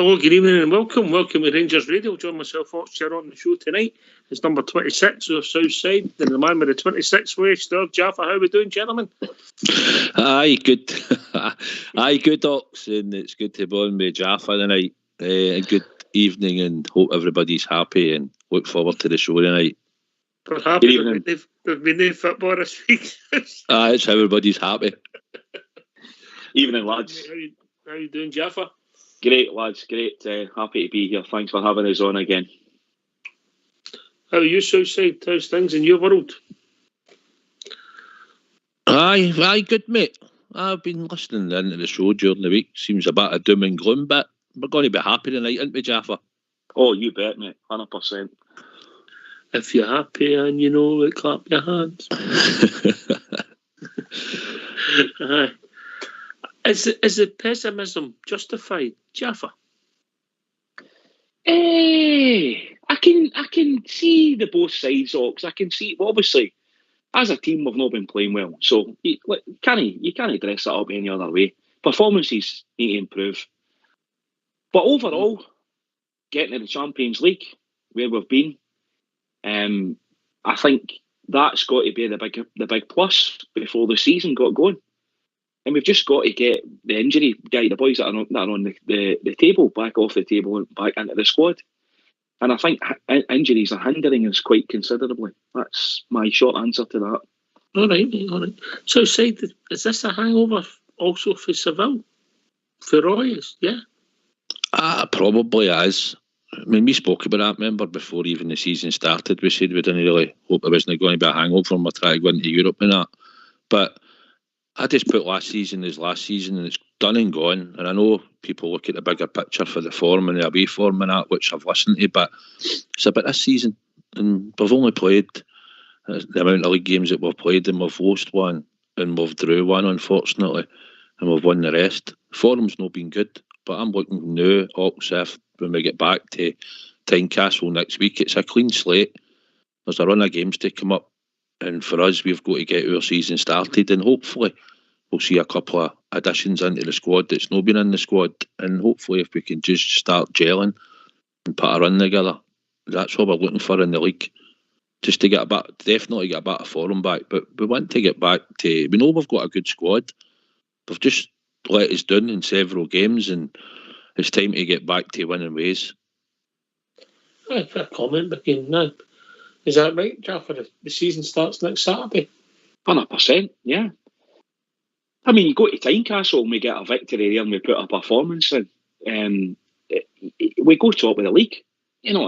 Hello, good evening and welcome. Welcome to Rangers Radio. Join myself, Ox, here on the show tonight. It's number 26 of Southside, and the man with the 26 waist there, Jaffa. How are we doing, gentlemen? Aye, good. Aye, good, Ox, and it's good to be on with Jaffa tonight. A good evening, and hope everybody's happy and look forward to the show tonight. We're happy. We've been in football this week. Aye, it's everybody's happy. Evening, lads. How you doing, Jaffa? Great, lads. Great. Happy to be here. Thanks for having us on again. How are you, Southside? How's things in your world? Aye, good, mate. I've been listening into the show during the week. Seems a bit of doom and gloom, but we're going to be happy tonight, aren't we, Jaffa? Oh, you bet, mate. 100%. If you're happy and you know it, clap your hands. Aye. Is the pessimism justified, Jaffa? I can see the both sides, Ox. I can see, obviously, as a team, we've not been playing well. So you can't dress it up any other way. Performances need to improve. But overall, getting to the Champions League, where we've been, I think that's got to be the big plus before the season got going. And we've just got to get the injury guy, the boys that are on the table, back off the table and back into the squad. And I think injuries are hindering us quite considerably. That's my short answer to that. All right, mate, all right. So, is this a hangover also for Seville? For Royals, yeah? Probably is. I mean, we spoke about that, remember, before even the season started. We said we didn't really hope it wasn't going to be a hangover and we're trying to go into Europe and that. But I just put last season as last season, and it's done and gone. And I know people look at the bigger picture for the form and the away form and that, which I've listened to, but it's about this season. And we've only played the amount of league games that we've played, and we've lost one and we've drew one, unfortunately, and we've won the rest. Form's not been good, but I'm looking now, Ox, if when we get back to Tynecastle next week, it's a clean slate. There's a run of games to come up. And for us, we've got to get our season started, and hopefully we'll see a couple of additions into the squad that's not been in the squad. And hopefully if we can just start gelling and put a run together, that's what we're looking for in the league. Just to definitely get a bit of form back. But we want to get back to, we know we've got a good squad. We've just let us down in several games, and it's time to get back to winning ways. Aye, fair comment, Begin now. Is that right, Jaffa? The season starts next Saturday? 100%, yeah. I mean, you go to Tynecastle and we get a victory there and we put a performance in. We go top of the league. You know,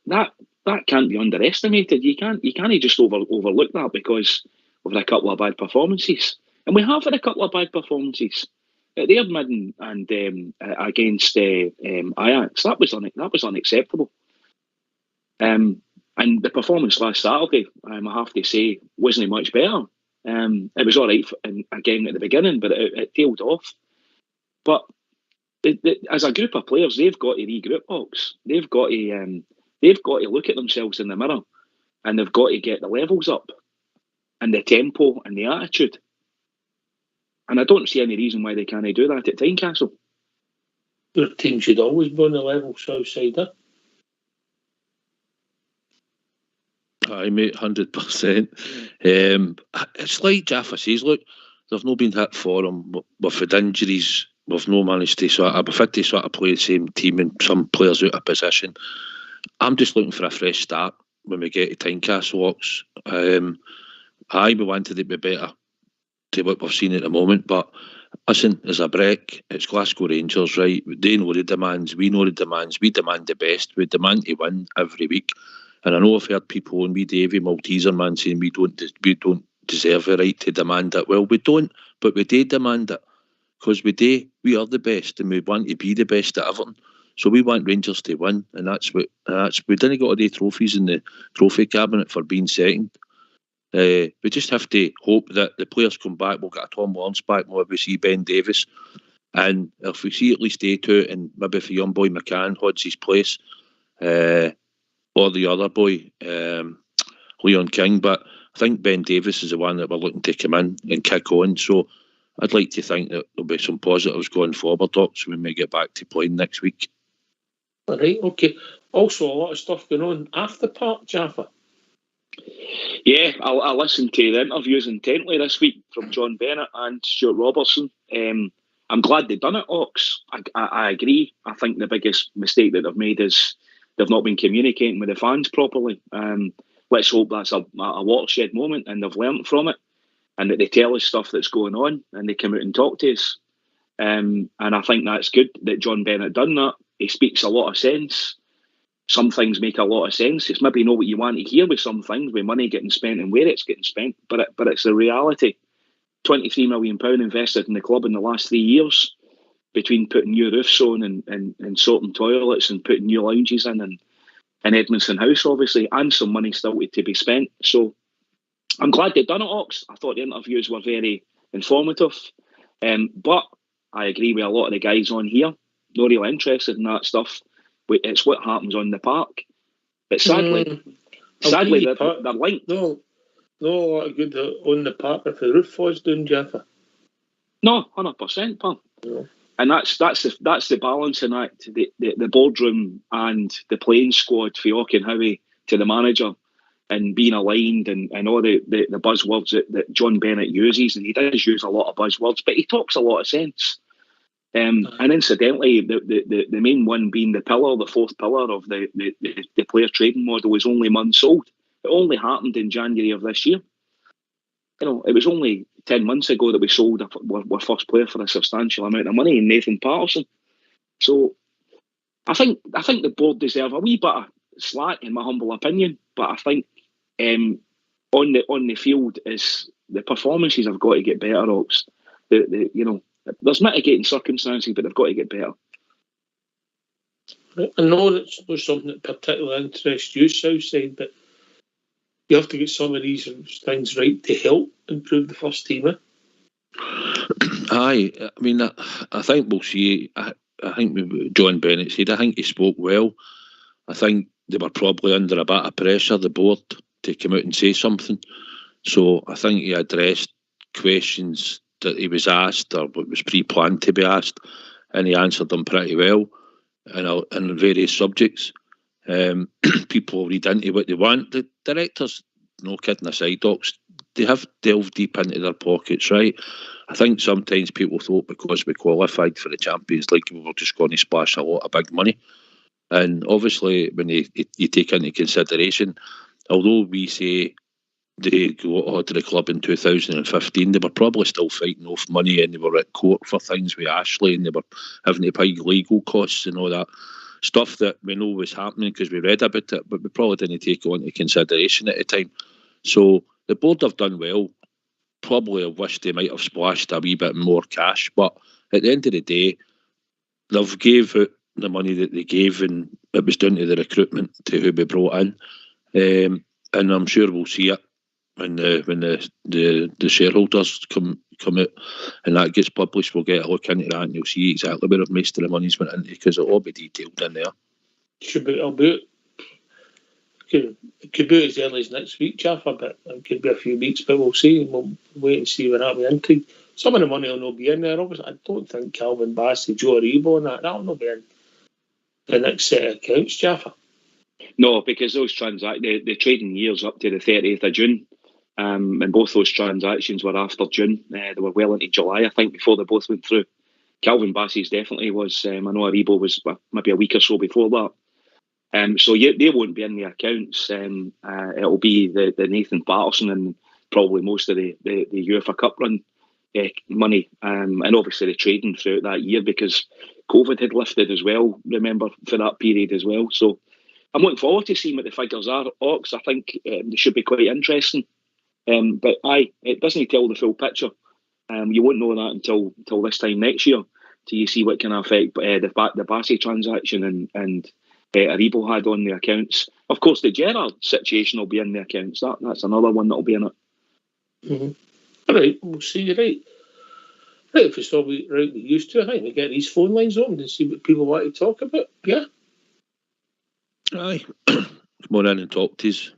that can't be underestimated. You can't just overlook that because we've had a couple of bad performances. And we have had a couple of bad performances. At the Midden and against Ajax, that was unacceptable. And the performance last Saturday, I have to say, wasn't much better. It was all right again at the beginning, but it tailed off. But as a group of players, they've got to regroup, Ox. They've got to look at themselves in the mirror, and they've got to get the levels up, and the tempo and the attitude. And I don't see any reason why they can't do that at Tynecastle. Their team should always be on the level, Southside, huh? Aye, mate, 100%. It's like Jaffa says, look, they've not been hit for them. We've had injuries. We've no managed to we've had to play the same team and some players out of position. I'm just looking for a fresh start when we get to Tynecastle, Ox. We wanted it to be better to what we've seen at the moment, but listen, there's a break. It's Glasgow Rangers, right? They know the demands. We know the demands. We demand the best. We demand to win every week. And I know I've heard people on me, Davey Malteser, man, saying we don't deserve the right to demand it. Well, we don't, but we do demand it. Because we are the best, and we want to be the best at everything. So we want Rangers to win, and we didn't get all the trophies in the trophy cabinet for being second. We just have to hope that the players come back. We'll get a Tom Lawrence back. We'll maybe see Ben Davis. And if we see at least 8 out, and maybe if a young boy McCann holds his place, or the other boy, Leon King. But I think Ben Davis is the one that we're looking to come in and kick on. So I'd like to think that there'll be some positives going forward, Doc, so we may get back to playing next week. All right, okay. Also, a lot of stuff going on after the park, Jaffa. Yeah, I listened to the interviews intently this week from John Bennett and Stuart Robertson. I'm glad they've done it, Ox. I agree. I think the biggest mistake that they've made is they've not been communicating with the fans properly. Let's hope that's a watershed moment and they've learnt from it, and that they tell us stuff that's going on and they come out and talk to us. And I think that's good that John Bennett done that. He speaks a lot of sense. Some things make a lot of sense. It's maybe not what you want to hear with some things, with money getting spent and where it's getting spent, but it's a reality. £23 million invested in the club in the last 3 years, between putting new roofs on and sorting toilets and putting new lounges in and Edmondson House, obviously, and some money still to be spent. So I'm glad they've done it, Ox. I thought the interviews were very informative. But I agree with a lot of the guys on here, not really interested in that stuff. It's what happens on the park. But sadly, they're linked. No, a lot of good on the park if the roof was doing, Jaffa. No, 100%, pal. No. And that's the balancing act. The boardroom and the playing squad for Howie to the manager and being aligned and all the buzzwords that John Bennett uses, and he does use a lot of buzzwords, but he talks a lot of sense. And incidentally, the main one being the fourth pillar of the player trading model is only months old. It only happened in January of this year. It was only 10 months ago that we sold our first player for a substantial amount of money, Nathan Patterson. So I think the board deserve a wee bit of slack, in my humble opinion. But I think on the field is the performances have got to get better, Ox. There's mitigating circumstances, but they've got to get better. I know that's not something that particularly interests you, Southside, but you have to get some of these things right to help improve the first team. Aye, I mean, I think we'll see. I think John Bennett said, I think he spoke well. I think they were probably under a bit of pressure, the board, to come out and say something. So I think he addressed questions that he was asked or what was pre-planned to be asked, and he answered them pretty well in various subjects. People read into what they want. The directors, no kidding aside, Docs, they have delved deep into their pockets, right? I think sometimes people thought because we qualified for the Champions League, we were just going to splash a lot of big money. And obviously, when you take into consideration, although we say they got out of the club in 2015, they were probably still fighting off money, and they were at court for things with Ashley, and they were having to pay legal costs and all that stuff that we know was happening because we read about it, but we probably didn't take it into consideration at the time. So the board have done well. Probably have wished they might have splashed a wee bit more cash, but at the end of the day, they've gave out the money that they gave, and it was down to the recruitment to who we brought in. And I'm sure we'll see it when the shareholders come out and that gets published. We'll get a look into that and you'll see exactly where most of the money's went into, because it'll all be detailed in there. It could be as early as next week, Jaffa, but it could be a few weeks, but we'll see. We'll wait and see where that will into. Some of the money will not be in there, obviously. I don't think Calvin Bassey, Joe Aribo and that'll not be in the next set of accounts, Jaffa. No, because those the trading years up to the 30th of June, and both those transactions were after June. They were well into July, I think, before they both went through. Calvin Bassey's definitely was. I know Aribo was maybe a week or so before that. So they won't be in the accounts. It'll be the Nathan Patterson and probably most of the UEFA Cup run money, and obviously the trading throughout that year, because COVID had lifted as well, remember, for that period as well. So I'm looking forward to seeing what the figures are, Ox. I think they should be quite interesting. But it doesn't tell the full picture. You won't know that until this time next year, till you see what can affect the Bassey transaction and Aribo had on the accounts. Of course, the Gerrard situation will be in the accounts. That's another one that'll be in it. Mm-hmm. All right, we'll see. Right, if it's all right, we used to. I think we get these phone lines open and see what people want to talk about. Yeah. Aye, come on in and talk to us.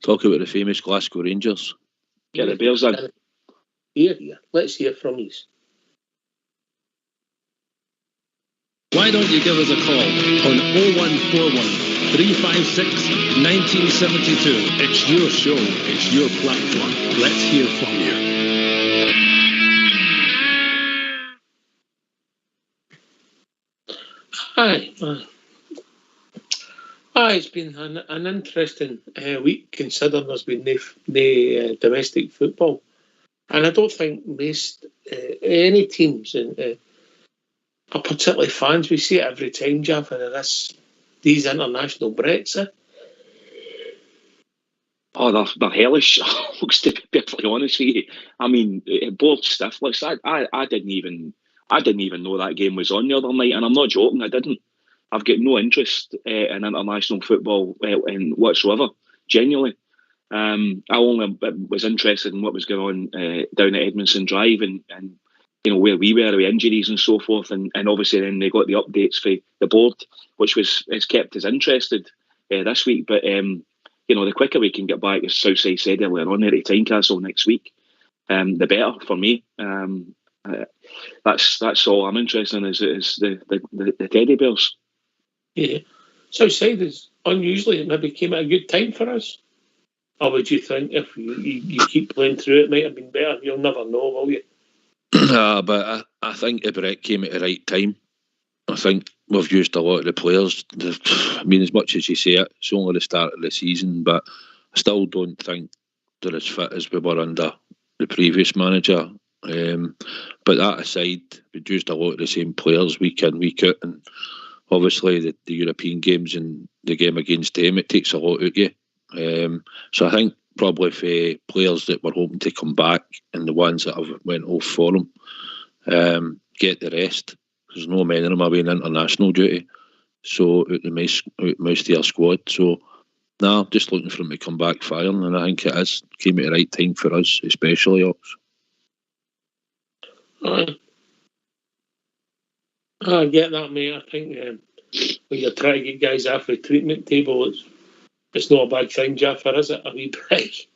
Talk about the famous Glasgow Rangers. Get the Bears in. Here. Let's hear from you. Why don't you give us a call on 0141 356 1972? It's your show. It's your platform. Let's hear from you. It's been an interesting week, considering there's been no domestic football. And I don't think most any teams are particularly fans. We see it every time, Jaffa, of these international breaks. Oh, they're hellish. Looks, to be perfectly honest with you. I mean, both stiff. Listen, I didn't even know that game was on the other night, and I'm not joking. I didn't. I've got no interest in international football in whatsoever. Genuinely, I only was interested in what was going on down at Edmondson Drive and where we were with injuries and so forth, and obviously then they got the updates for the board, which has kept us interested this week. But the quicker we can get back, as Southside said earlier on, there at Tynecastle next week, the better for me. That's all I'm interested in is the teddy bears. Yeah, Southside is unusually it maybe came at a good time for us. Or would you think if you keep playing through it might have been better? You'll never know, will you? But I think the break came at the right time. I think we've used a lot of the players. I mean, as much as you say it, it's only the start of the season, but I still don't think they're as fit as we were under the previous manager. But that aside, we've used a lot of the same players week in, week out, and obviously the European games and the game against them, it takes a lot out of you. So I think probably for players that were hoping to come back and the ones that have went off for them, get the rest. There's no many of them are in international duty, so out the most of their squad. So I'm just looking for them to come back firing, and I think it came at the right time for us, especially Ox. I get that, mate. I think when you're trying to get guys off the treatment table, it's not a bad thing, Jaffa, is it? A wee break.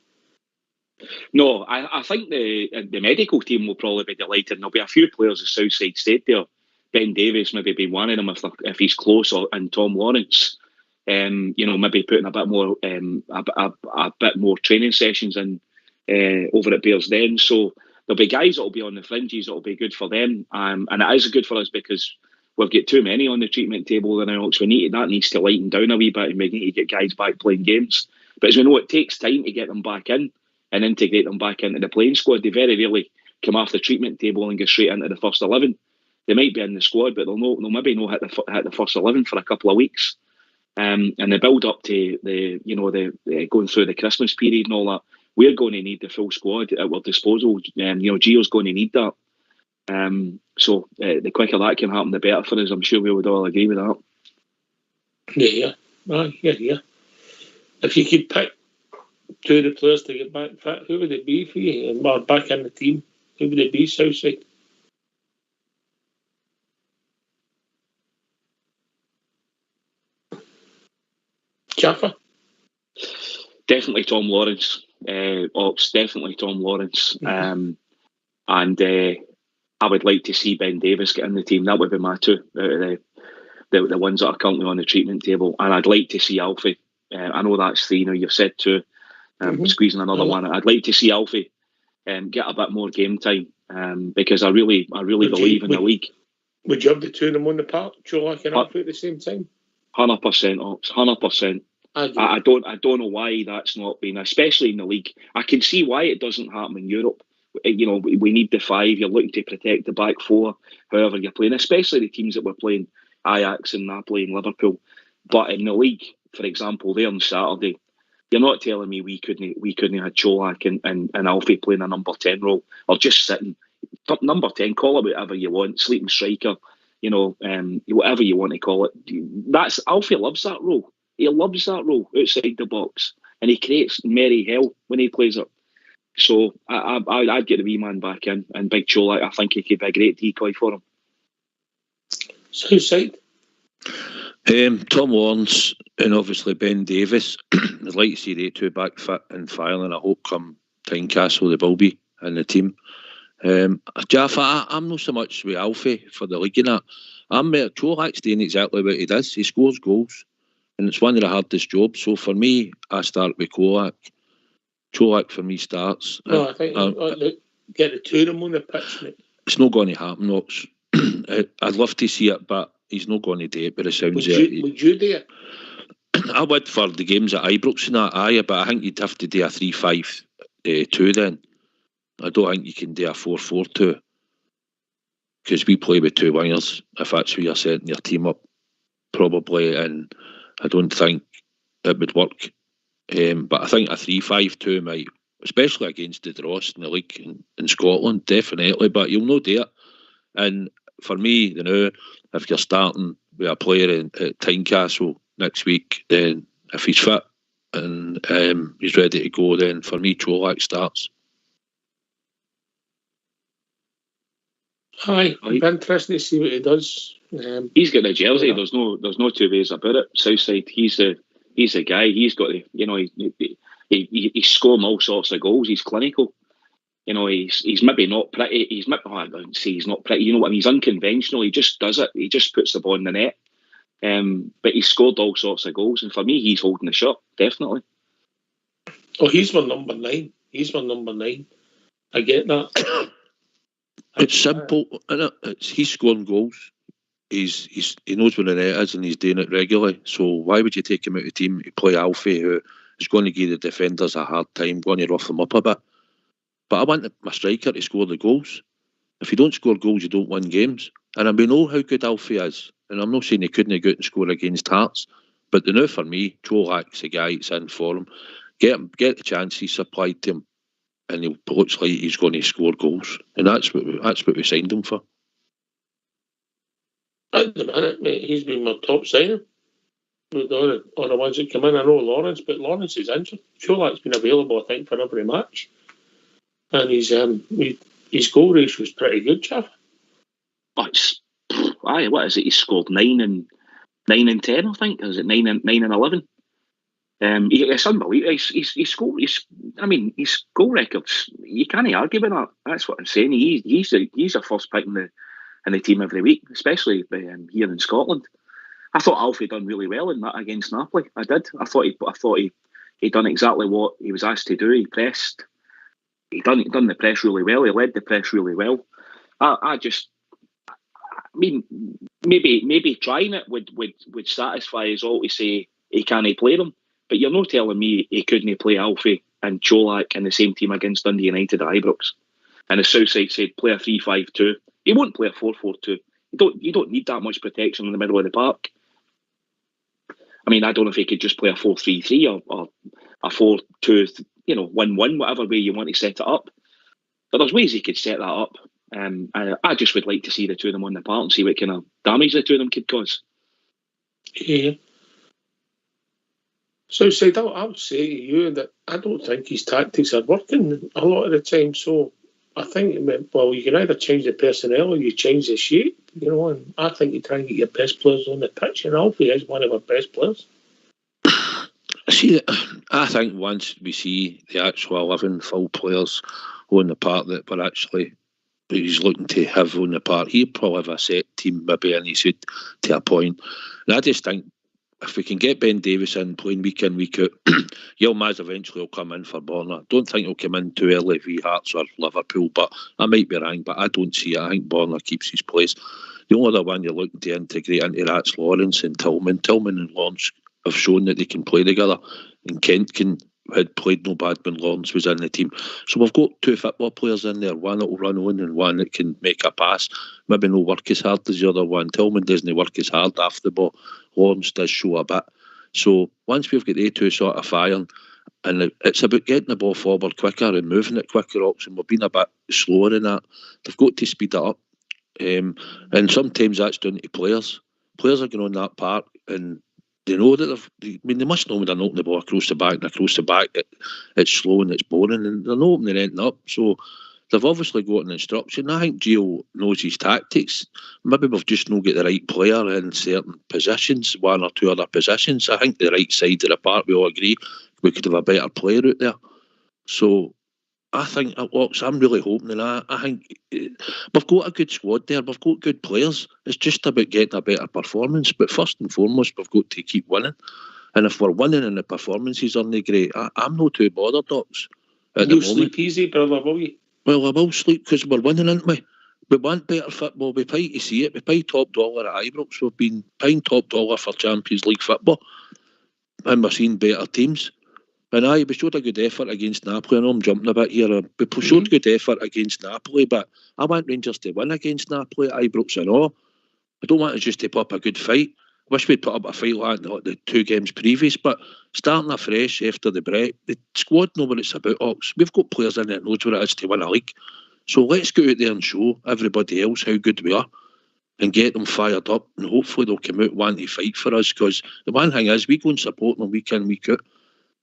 No, I think the medical team will probably be delighted, and there'll be a few players at Southside State there. Ben Davies maybe be one of them if he's close, and Tom Lawrence. Maybe putting a bit more a bit more training sessions in over at Bearsden. So there'll be guys that'll be on the fringes that'll be good for them, and it is good for us because we've got too many on the treatment table now. So that needs to lighten down a wee bit, and we need to get guys back playing games. But as we know, it takes time to get them back in and integrate them back into the playing squad. They very rarely come off the treatment table and go straight into the first 11. They might be in the squad, but they'll maybe not hit the first 11 for a couple of weeks. And the build up to the going through the Christmas period and all that, we're going to need the full squad at our disposal. Gio's going to need that. So the quicker that can happen, the better for us. I'm sure we would all agree with that. Yeah. If you could pick two of the players to get back fit, who would it be for you? And we're back in the team. Who would it be, Southside? Jaffa? Definitely Tom Lawrence. Ox, definitely Tom Lawrence. Mm-hmm. And I would like to see Ben Davies get in the team. That would be my two, the ones that are currently on the treatment table. And I'd like to see Alfie. I know that's three now. You've said two. Squeezing another one. I'd like to see Alfie get a bit more game time because I really believe in the league. Would you have the two of them on the park, Jolak and Alfie, at the same time? 100%, Ox. 100%. I don't know why that's not been, especially in the league. I can see why it doesn't happen in Europe. We need the five. You're looking to protect the back four, however you're playing, especially the teams that we're playing, Ajax and Napoli and Liverpool. But in the league, for example, there on Saturday, you're not telling me we couldn't have Cholak and Alfie playing a number 10 role or just sitting. Number 10, call it whatever you want, sleeping striker, whatever you want to call it. Alfie loves that role. He loves that role outside the box, and he creates merry hell when he plays it. So I'd get the wee man back in, and Big Cholak, I think he could be a great decoy for him. Southside? Tom Lawrence and obviously Ben Davies. I'd like to see they two back fit and firing. I hope come Tynecastle they will be in the team. Jaffa, I'm not so much with Alfie for the league and that. I'm Cholak's doing exactly what he does. He scores goals, and it's one of the hardest jobs. So for me, I start with Cholak. Cholak for me starts. No, I think get the two of them on the pitch, mate. It's not going to happen, Knox. I'd love to see it, but he's not going to do it. But it sounds would you do it? I would for the games at Ibrox and that, aye, but I think you'd have to do a 3-5-2 then. I don't think you can do a 4-4-2 because we play with two wingers if that's where you're setting your team up, probably, and I don't think it would work. But I think a 3-5-2 might, especially against the Dross in the league in Scotland, definitely, but you'll not do it. And for me, you know, if you're starting with a player at Tynecastle next week, then if he's fit and he's ready to go, then for me, Cholak starts. Aye, it'll be interesting to see what he does. He's got the jersey. There's no two ways about it. Southside, he's the guy. He's got the, you know, he's scoring all sorts of goals. He's clinical. You know, he's maybe not pretty. I don't say he's not pretty. You know what I mean? He's unconventional. He just does it. He just puts the ball in the net. But he's scored all sorts of goals, and for me, he's holding the shot, definitely. Oh, he's my number 9. I get that. It's simple, isn't it? He's scoring goals. He knows where the net is, and he's doing it regularly. So why would you take him out of the team to play Alfie, who is going to give the defenders a hard time, going to rough them up a bit? But I want my striker to score the goals. If you don't score goals, you don't win games. And we know how good Alfie is. And I'm not saying he couldn't go out and score against Hearts. But the now for me, Cholak's the guy that's in for him. Get the chances supplied to him. And he looks like he's going to score goals. And that's what we signed him for. At the minute, mate, he's been my top signing. All the ones that come in, I know Lawrence, but Lawrence is injured. Cholak's been available, I think, for every match. And his goal ratio was pretty good, Chav. What is it? He scored 9 and 10, I think. Is it 9 and 11? It's unbelievable. His goal records. You can't argue with that. That's what I'm saying. He's a first pick in the team every week, especially here in Scotland. I thought Alfie done really well in that against Napoli. I did. I thought he done exactly what he was asked to do. He pressed. He done the press really well. He led the press really well. I mean, maybe trying it would satisfy us all to say he can't play them. But you're not telling me he couldn't play Alfie and Cholak in the same team against Dundee United at Ibrox. And the Southside said play a 3-5-2. He won't play a 4-4-2. You don't need that much protection in the middle of the park. I mean, I don't know if he could just play a 4-3-3 or a 4-2, 1-1, whatever way you want to set it up. But there's ways he could set that up. I just would like to see the two of them on the park and see what kind of damage the two of them could cause. Yeah. So, I would say to you that I don't think his tactics are working a lot of the time. So, I think, you can either change the personnel or you change the shape, and I think you try and get your best players on the pitch, and Alfie is one of our best players. See, I think once we see the actual 11 full players on the park that he's looking to have on the park, he'll probably have a set team maybe in his suit to a point. And I just think if we can get Ben Davies in playing week in, week out, Yilmaz eventually will come in for Borna. I don't think he'll come in too early for Hearts or Liverpool, but I might be wrong, but I don't see it. I think Borna keeps his place. The only other one you're looking to integrate into that's Lawrence and Tillman. Tillman and Lawrence have shown that they can play together, and Kent had played no bad when Lawrence was in the team. So we've got two football players in there, one that will run on and one that can make a pass. Maybe no work as hard as the other one. Tillman doesn't work as hard after the ball. Lawrence does show a bit. So once we've got the two sort of firing, and it's about getting the ball forward quicker and moving it quicker, and we've been a bit slower in that. They've got to speed it up. And sometimes that's down to players. Players are going on that park and they know that they must know when they're knocking the ball across the back, it's slow and it's boring, and they're not opening anything up. So they've obviously got an instruction. I think Gio knows his tactics. Maybe we've just not got the right player in certain positions, one or two other positions. I think the right side of the park, we all agree, we could have a better player out there. So I think it works. I'm really hoping, and I think we've got a good squad there. We've got good players. It's just about getting a better performance. But first and foremost, we've got to keep winning. And if we're winning and the performances aren't great, I'm not too bothered, Docs, at the moment. You'll sleep easy, brother, will you? Well, I will sleep because we're winning, aren't we? We want better football. We pay to see it. We pay top dollar at Ibrox. We've been paying top dollar for Champions League football. And we're seeing better teams. And we showed a good effort against Napoli. I know I'm jumping a bit here. We showed good effort against Napoli, but I want Rangers to win against Napoli at Ibrox and all. I don't want us just to put up a good fight. Wish we'd put up a fight like the 2 games previous, but starting afresh after the break, the squad know what it's about, Ox. We've got players in there that knows what it is to win a league. So let's go out there and show everybody else how good we are and get them fired up, and hopefully they'll come out wanting to fight for us, because the one thing is we go and support them week in, week out.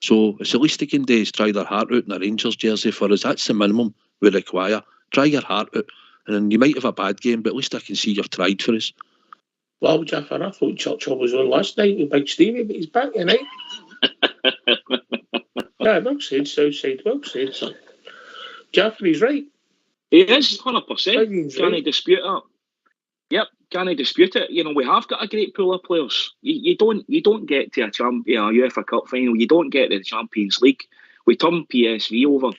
So it's the least they can do is try their heart out in a Rangers jersey for us. That's the minimum we require. Try your heart out. And then you might have a bad game, but at least I can see you've tried for us. Well, Jaffer, I thought Churchill was on last night with Big Stevie, but he's back tonight. Yeah, well said, Southside, well said. Jaffer, he's right. He is 100%. Can I right. dispute that? Yep, can I dispute it? You know, we have got a great pool of players. You don't get to a UEFA Cup final. You don't get to the Champions League. We turn PSV over.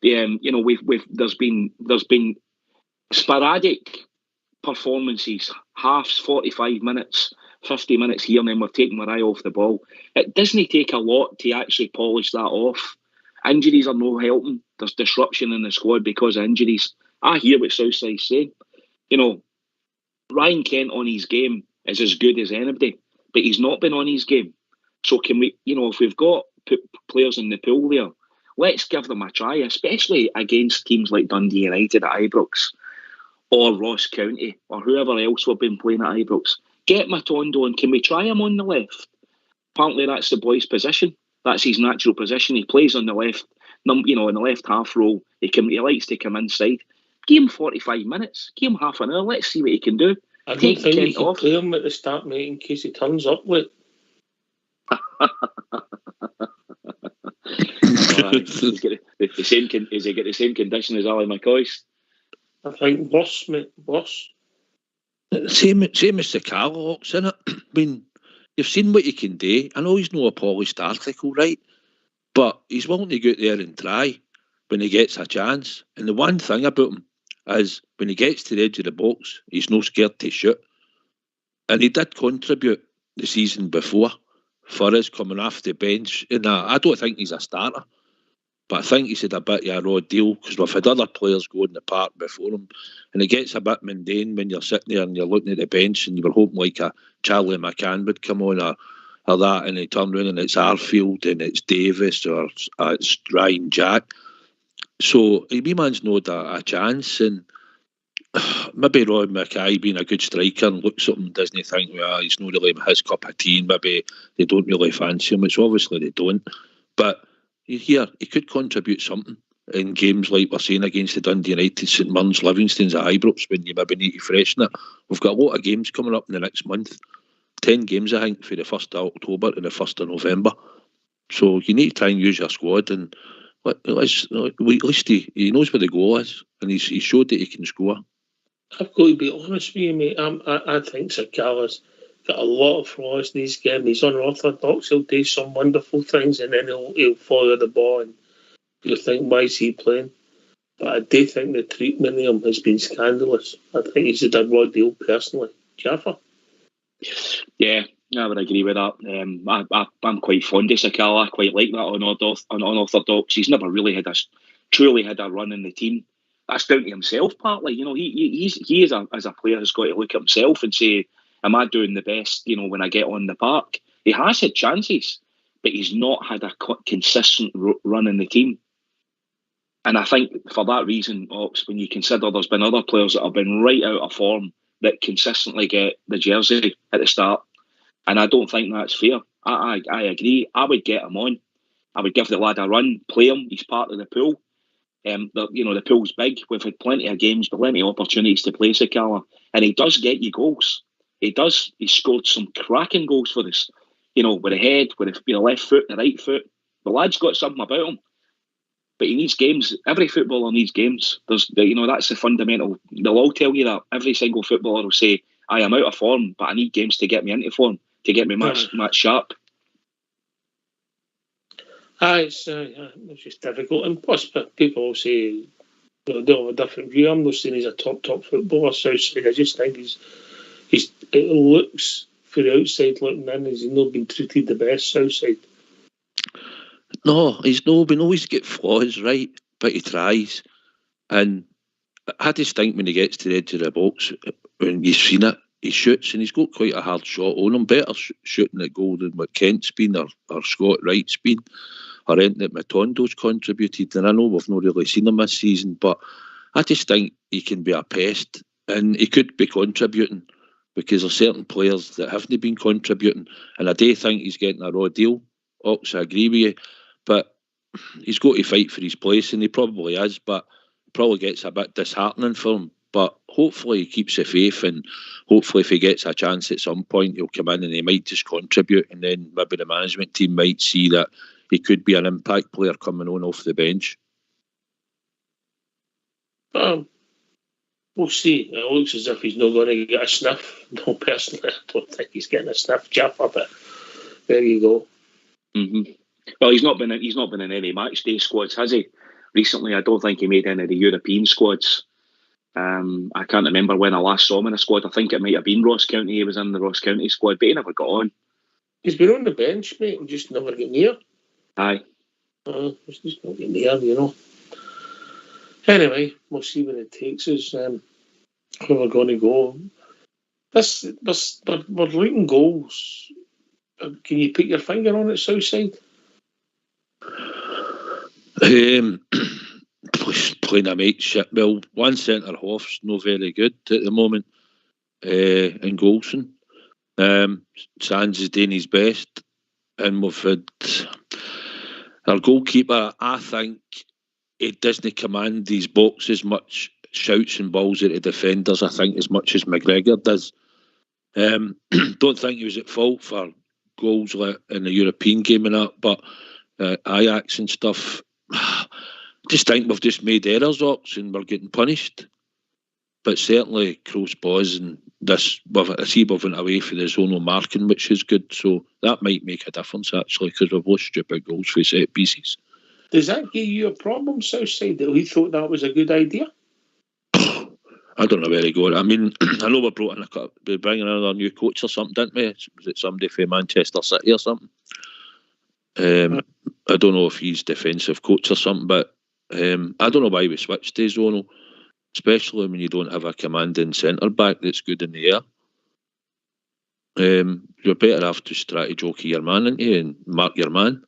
You know, there's been sporadic performances, halves, 45 minutes, 50 minutes here, and then we're taking our eye off the ball. It doesn't take a lot to actually polish that off. Injuries are no helping. There's disruption in the squad because of injuries. I hear what Southside's saying. You know, Ryan Kent on his game is as good as anybody, but he's not been on his game. So can we, you know, if we've got players in the pool there, let's give them a try, especially against teams like Dundee United at Ibrox or Ross County or whoever else we've been playing at Ibrox. Get Matondo, and can we try him on the left? Apparently that's the boy's position. That's his natural position. He plays on the left, you know, in the left half role. He likes to come inside. Give him 45 minutes. Give him half an hour. Let's see what he can do. I don't think you can play him at the start, mate, in case he turns up late. Is he get the same condition as Ali McCoy's? I think worse, mate. Worse. Same as the Carlocks, isn't it? I mean, you've seen what he can do. I know he's no a polished article, right? But he's willing to go out there and try when he gets a chance. And the one thing about him is when he gets to the edge of the box, he's no scared to shoot. And he did contribute the season before for us coming off the bench. And I don't think he's a starter, but I think he's had a bit of a raw deal because we've had other players go in the park before him. And it gets a bit mundane when you're sitting there and you're looking at the bench and you were hoping like a Charlie McCann would come on or that, and they turn around and it's Arfield and it's Davis or it's Ryan Jack. So wee man's not a chance, and maybe Roy Mackay being a good striker and looks at him, doesn't think, well, he's not really his cup of tea, and maybe they don't really fancy him, which obviously they don't. But you hear he could contribute something in games like we're saying against the Dundee United, St Mirren's, Livingston's at Ibrox, when you maybe need to freshen it. We've got a lot of games coming up in the next month. 10 games, I think, for the 1st of October and the 1st of November. So you need to try and use your squad, and at least he knows where the goal is, and he's showed that he can score. I've got to be honest with you, mate. I think Sakala's got a lot of flaws in his game. He's unorthodox. He'll do some wonderful things, and then he'll follow the ball, and you'll think, why is he playing? But I do think the treatment of him has been scandalous. I think he's had a raw deal personally. Jaffa? Yeah, I would agree with that. I'm quite fond of Sakala. I quite like that unorthodox. He's never really truly had a run in the team. That's down to himself partly. You know, he is as a player has got to look at himself and say, am I doing the best, you know, when I get on the park? He has had chances, but he's not had a consistent run in the team. And I think for that reason, Ox, when you consider there's been other players that have been right out of form that consistently get the jersey at the start, and I don't think that's fair. I agree. I would get him on. I would give the lad a run, play him. He's part of the pool. The pool's big. We've had plenty of games, but plenty of opportunities to play Sakala, and he does get you goals. He does. He scored some cracking goals for us. You know, with the head, with the left foot, the right foot. The lad's got something about him. But he needs games. Every footballer needs games. That's the fundamental. They'll all tell you that. Every single footballer will say, "I am out of form, but I need games to get me into form, to get me match sharp." It's just difficult, and plus people will say they'll have a different view. I'm not saying he's a top footballer, Southside. I just think it looks for the outside looking in, he's not been treated the best, Southside. No, he's not. We know he's got flaws, right? But he tries. And I just think when he gets to the edge of the box, when you've seen it, he shoots, and he's got quite a hard shot on him. Better shooting at goal than what Kent's been or Scott Wright's been, or anything that Matondo's contributed. And I know we've not really seen him this season, but I just think he can be a pest, and he could be contributing, because there's certain players that haven't been contributing, and I do think he's getting a raw deal. Ox, I agree with you, but he's got to fight for his place, and he probably is, but it probably gets a bit disheartening for him. But hopefully he keeps the faith, and hopefully if he gets a chance at some point, he'll come in and he might just contribute, and then maybe the management team might see that he could be an impact player coming on off the bench. We'll see. It looks as if he's not going to get a sniff. No, personally, I don't think he's getting a sniff, Jaffa, but there you go. Mm-hmm. Well, he's not been in any match day squads, has he? Recently, I don't think he made any of the European squads. I can't remember when I last saw him in a squad. I think it might have been Ross County. He was in the Ross County squad, but he never got on. He's been on the bench, mate, and just never get near. Aye. He's just not getting near, Anyway, we'll see where it takes us. Where we're going to go. We're leaking goals. Can you put your finger on it, Southside? Playing a mateship. Well, one centre half's not very good at the moment in Golson. Sands is doing his best, and we've had our goalkeeper. I think he doesn't command these boxes much, shouts and balls at the defenders, I think, as much as McGregor does. Don't think he was at fault for goals in the European game and that, but Ajax and stuff, just think we've just made errors, Ox, and we're getting punished. But certainly close balls and this, I see we've went away for the zonal marking, which is good, so that might make a difference actually, because we've lost stupid goals for set pieces. Does that give you a problem, Southside, that he thought that was a good idea? I don't know where he got. I mean, I know we're bringing in another new coach or something, didn't we? Was it somebody from Manchester City or something? I don't know if he's defensive coach or something, but I don't know why we switched to zonal, especially when you don't have a commanding centre back that's good in the air. You're better off just try to jockey your man into you and mark your man.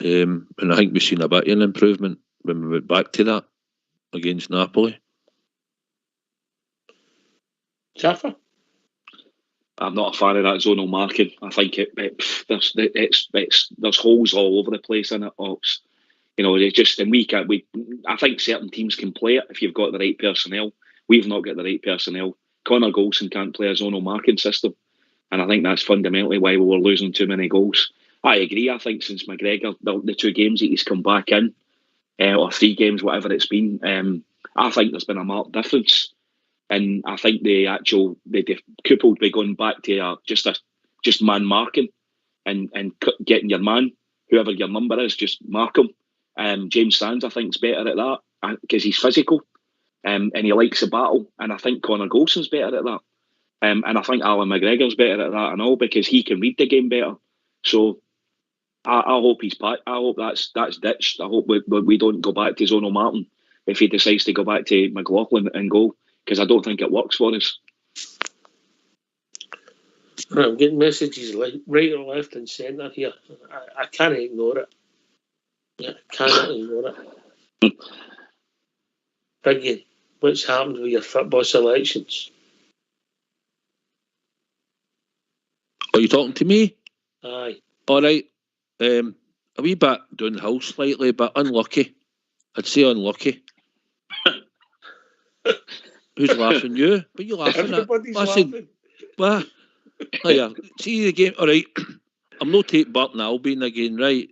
And I think we've seen a bit of an improvement when we went back to that against Napoli. Jaffa? I'm not a fan of that zonal marking. I think there's holes all over the place in it. Ox. It's just, and I think certain teams can play it if you've got the right personnel. We've not got the right personnel. Connor Golson can't play a zonal marking system, and I think that's fundamentally why we were losing too many goals. I agree. I think since McGregor, the 2 games that he's come back in, or 3 games, whatever it's been, I think there's been a marked difference. And I think the couple would be going back to just man marking and getting your man, whoever your number is, just mark him. James Sands, I think, is better at that because he's physical and he likes the battle. And I think Connor Golson's better at that. And I think Alan McGregor's better at that and all because he can read the game better. So I hope he's back. I hope that's ditched. I hope we don't go back to zonal marking if he decides to go back to McLaughlin and goal. Because I don't think it works for us. I'm getting messages right or left and centre here. I can't ignore it. I cannot ignore it. Biggie, what's happened with your football selections? Are you talking to me? Aye. All right. A wee bit downhill slightly, but unlucky. I'd say unlucky. Who's laughing? You? What are you laughing Everybody's at? laughing. What? See the game. All right. I'm not taking Burton Albion again, right?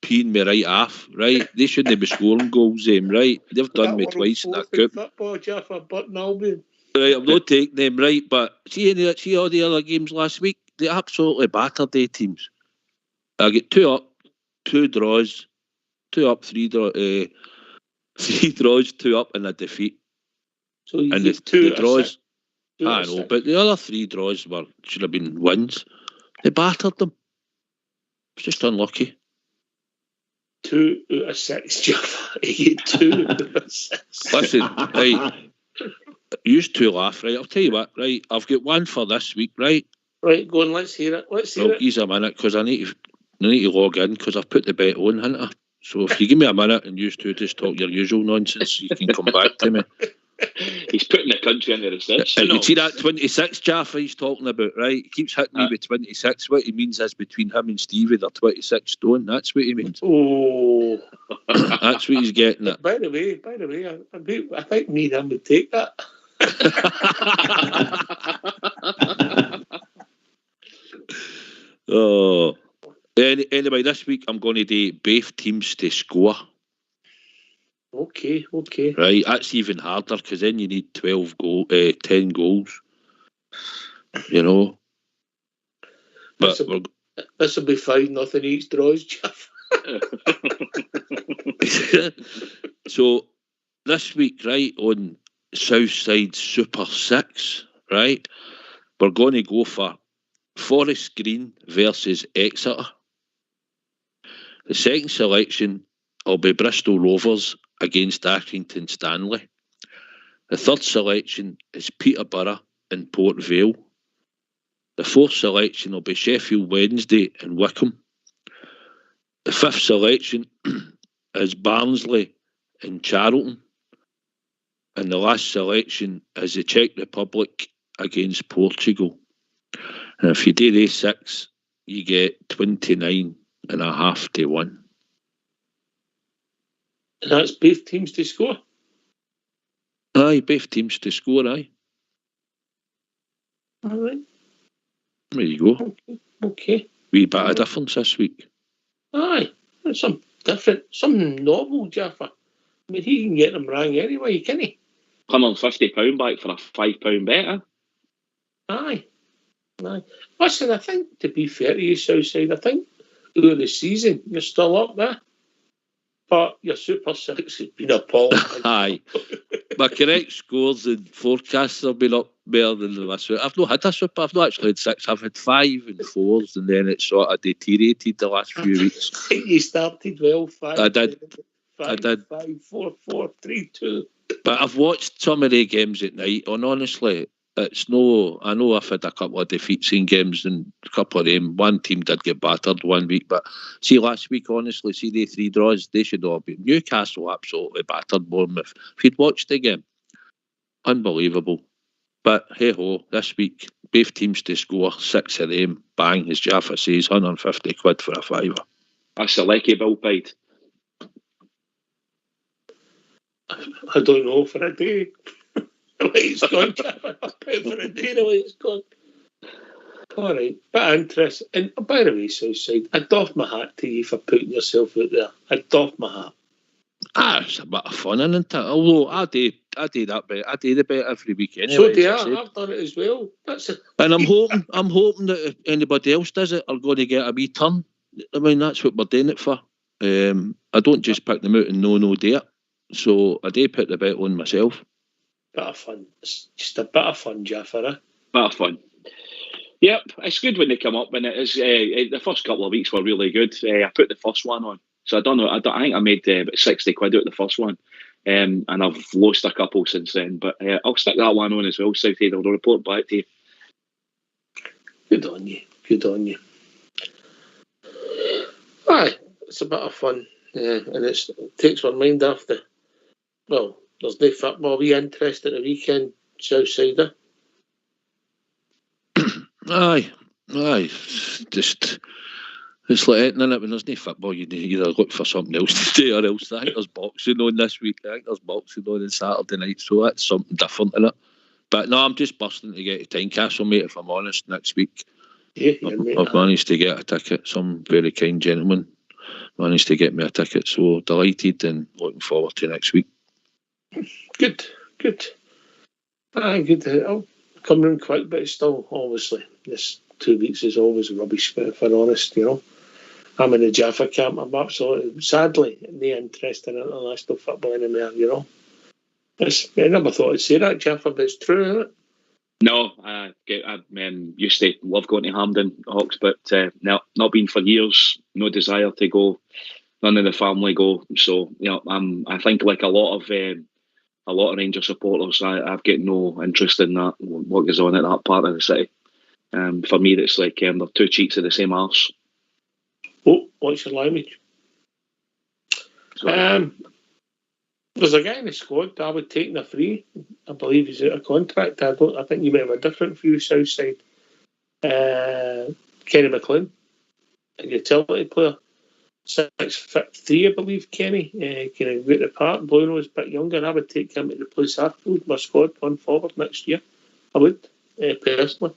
peeing me right off, right? They shouldn't be scoring goals, right? They've done me twice in that cup. Football, Jaffa, Burton Albion. Right, I'm not taking them, right? But see all the other games last week? They absolutely battered their teams. I get 2 up, 2 draws, 2 up, 3 draws, 3 draws, 2 up, and a defeat. So you and get the draws. I know, but the other 3 draws should have been wins. They battered them. It's just unlucky. 2 out of 6, Jaffa. You get 2 out of 6. Listen, right. You two laugh, right? I'll tell you what, right? I've got one for this week, right? Right, go on, let's hear it. Ease a minute, because I need to log in, because I've put the bet on, haven't I? So if you give me a minute and you two just talk your usual nonsense, you can come back to me. He's putting the country into recession. You see that 26 Jaffa he's talking about, right? He keeps hitting me with 26. What he means is between him and Stevie, they're 26 stone. That's what he means. Oh. That's what he's getting at. By the way, I think me and him would take that. Oh. Anyway, this week I'm going to do both teams to score. Okay. Right, that's even harder, because then you need 10 goals. You know. But this will be 5-0 each draws, Jeff. So this week, right, on Southside Super 6, right, we're going to go for Forest Green versus Exeter. The second selection will be Bristol Rovers against Accrington Stanley. The third selection is Peterborough and Port Vale. The fourth selection will be Sheffield Wednesday and Wickham. The fifth selection is Barnsley and Charlton. And the last selection is the Czech Republic against Portugal. And if you do these 6, you get 29.5 to 1. And that's both teams to score? Aye, both teams to score, aye. All right. There you go. Okay. Wee bit of difference this week. Aye. Some different, something novel, Jaffa. I mean, he can get them wrong anyway, can he? £150 back for a £5 bet, huh? Aye. Listen, I think, to be fair to you, Southside, I think over the season, you're still up there. But your Super 6 has been appalling. Aye. My correct scores and forecasts have been up better than the last week. I've not had a Super. I've not actually had 6. I've had 5 and 4s, and then it's sort of deteriorated the last few weeks. You started well, 5. I did. 5, 4, 4, 3, 2. But I've watched some of the games at night, and honestly, it's no. I know I've had a couple of defeats in games, and a couple of them. One team did get battered one week, but see last week, honestly, see the 3 draws, they should all be. Newcastle absolutely battered Bournemouth. If you'd watched the game, unbelievable. But hey ho, this week, both teams to score, 6 of them, bang, as Jaffa says, £150 for a £5. That's a lucky bill paid. I don't know, for a day. The way it's gone, Jaffa. I'll pay for a day the way it's gone. All right, but interesting. And by the way, Southside, I doff my hat to you for putting yourself out there. I doff my hat. It's a bit of fun, isn't it? Although I do that bet. I do the bet every week anyway. So do I. I've done it as well. That's it. And I'm hoping that if anybody else does it, are going to get a wee turn. I mean, that's what we're doing it for. I don't just pick them out and no do it. So I do put the bet on myself. Bit of fun. It's just a bit of fun, Jaffa. Bit of fun. Yep, it's good when they come up, and it is. The first couple of weeks were really good. I put the first one on, so I don't know. I think I made about £60 out of the first one, and I've lost a couple since then. But I'll stick that one on as well. Southside, I'll report back to you. Good on you. Aye, it's a bit of fun, and it takes my mind off the. Well, there's no football. We interested at the weekend, Southsider. Aye. Just it's like anything in it. When there's no football, you either look for something else to do or else. I think there's boxing on this week. I think there's boxing on Saturday night, so that's something different in it. But no, I'm just bursting to get a Tynecastle, mate, if I'm honest, next week. Yeah, I've managed to get a ticket. Some very kind gentleman managed to get me a ticket. So delighted and looking forward to next week. Good. Good. I'll come in quick, but it's still, obviously, this 2 weeks is always rubbish, but if I'm honest, I'm in the Jaffa camp. I'm absolutely, sadly, not interested in international football anymore, I never thought I'd say that, Jaffa, but it's true, isn't it? No, I used to love going to Hampden Hawks, but not been for years. No desire to go. None of the family go. So I think like a lot of Rangers supporters, I've got no interest in that. What goes on at that part of the city? For me, it's like they're two cheeks of the same arse. Oh, what's your language? There's a guy in the squad that I would take in a free. I believe he's out of contract. I think you might have a different view, Southside. Kenny McLean, a utility player. 6'3", I believe, Kenny. Can I get the part? Bruno is a bit younger. I would take him to replace Harfield, my squad, going forward next year. I would, personally.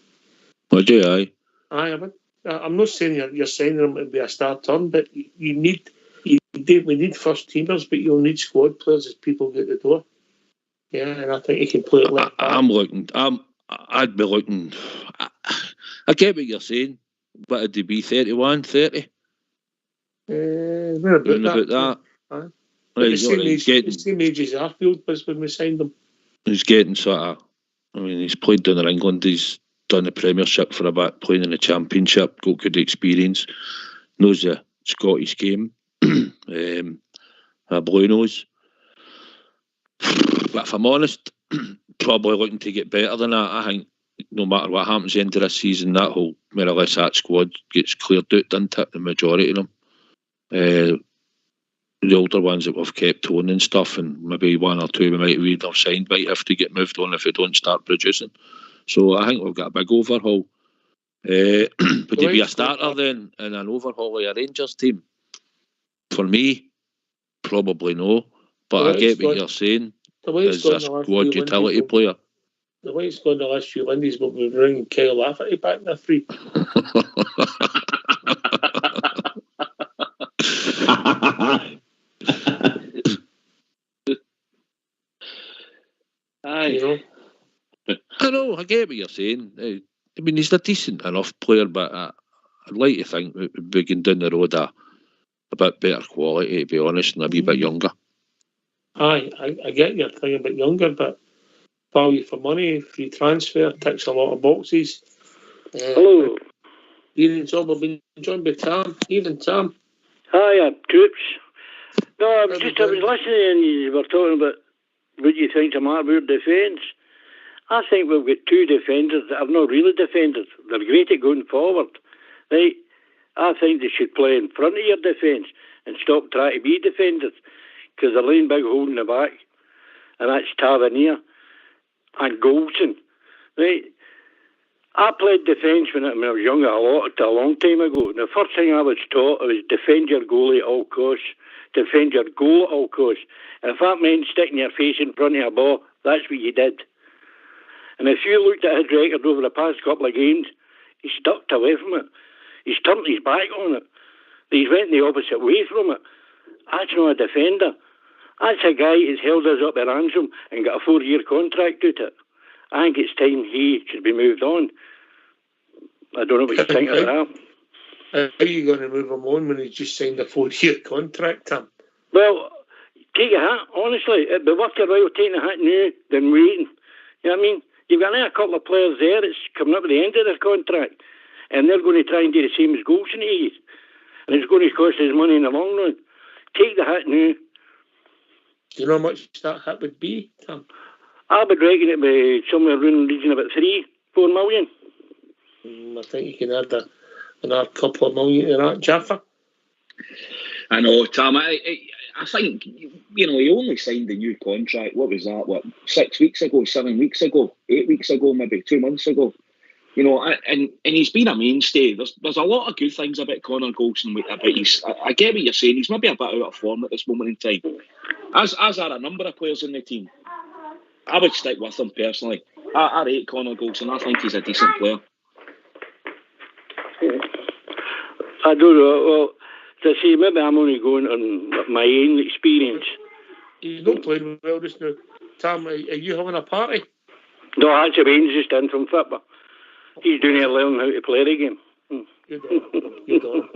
Would you, aye? Aye, I would. I'm not saying you're signing him to be a star turn, but we need first teamers, but you'll need squad players as people get the door. Yeah, and I think he can play it left back. I'd be looking. I get what you're saying, but would he be 31, 30? We're about that. Aye. Right, the same age as Arfield was when we signed him. He's getting sort of. He's played down in England. He's done the Premiership for a bit, playing in the Championship. Got good experience. Knows the Scottish game. A blue nose. But if I'm honest, probably looking to get better than that. I think no matter what happens at the end of this season, that whole more or less that squad gets cleared out, doesn't it? The majority of them. The older ones that we've kept on and stuff, and maybe one or two we might have either signed might have to get moved on if we don't start producing. So I think we've got a big overhaul. Would he be a starter then in an overhaul of a Rangers team? For me, probably no. But I get what you're saying. As a squad utility player. The way it's gone the last few Windies, we'll be bringing Kyle Lafferty back in the free. Aye. I know, I get what you're saying. He's a decent enough player, but I'd like to think we can down the road a bit better quality, to be honest, and a wee bit younger. Aye, I get your thing a bit younger, but value for money, free transfer, ticks a lot of boxes. Hello. Evening, Tom. I've been joined by Tam. Evening, Tam. Hiya, troops. No, I was listening and you were talking about what you think about defence. I think we've got two defenders that are not really defenders. They're great at going forward. Right? I think they should play in front of your defence and stop trying to be defenders, because they're laying big hole in the back, and that's Tavernier and Goldson. Right? I played defence when I was younger a long time ago. And the first thing I was taught was defend your goalie at all costs, defend your goal at all costs. And if that meant sticking your face in front of a ball, that's what you did. And if you looked at his record over the past couple of games, he's ducked away from it. He's turned his back on it. He's went the opposite way from it. That's not a defender. That's a guy who's held us up at ransom and got a 4-year contract out of it. I think it's time he should be moved on. I don't know what you think of that. How are you going to move him on when he's just signed a 4-year contract, Tim? Well, take a hat, honestly. It'd be worth your while taking a hat now than waiting. You know what I mean? You've got a couple of players there that's coming up at the end of their contract, and they're going to try and do the same as Goldson is. And it's going to cost us money in the long run. Take the hat now. Do you know how much that hat would be, Tim? I would reckon it be somewhere around the region about 3-4 million. I think you can add another couple of million to that, Jaffa. I know, Tom. I think, he only signed the new contract. What was that? 6 weeks ago, 7 weeks ago, 8 weeks ago, maybe 2 months ago. And he's been a mainstay. There's a lot of good things about Connor Goldson. I get what you're saying. He's maybe a bit out of form at this moment in time. As are a number of players in the team. I would stick with him personally. I rate Connor Goldson. I think he's a decent player. I don't know. Well, To see, maybe I'm only going on my own experience. He's not playing well just now. Tom, are you having a party? No, that's Wayne's just in from football. He's doing it learning how to play the game. Good on.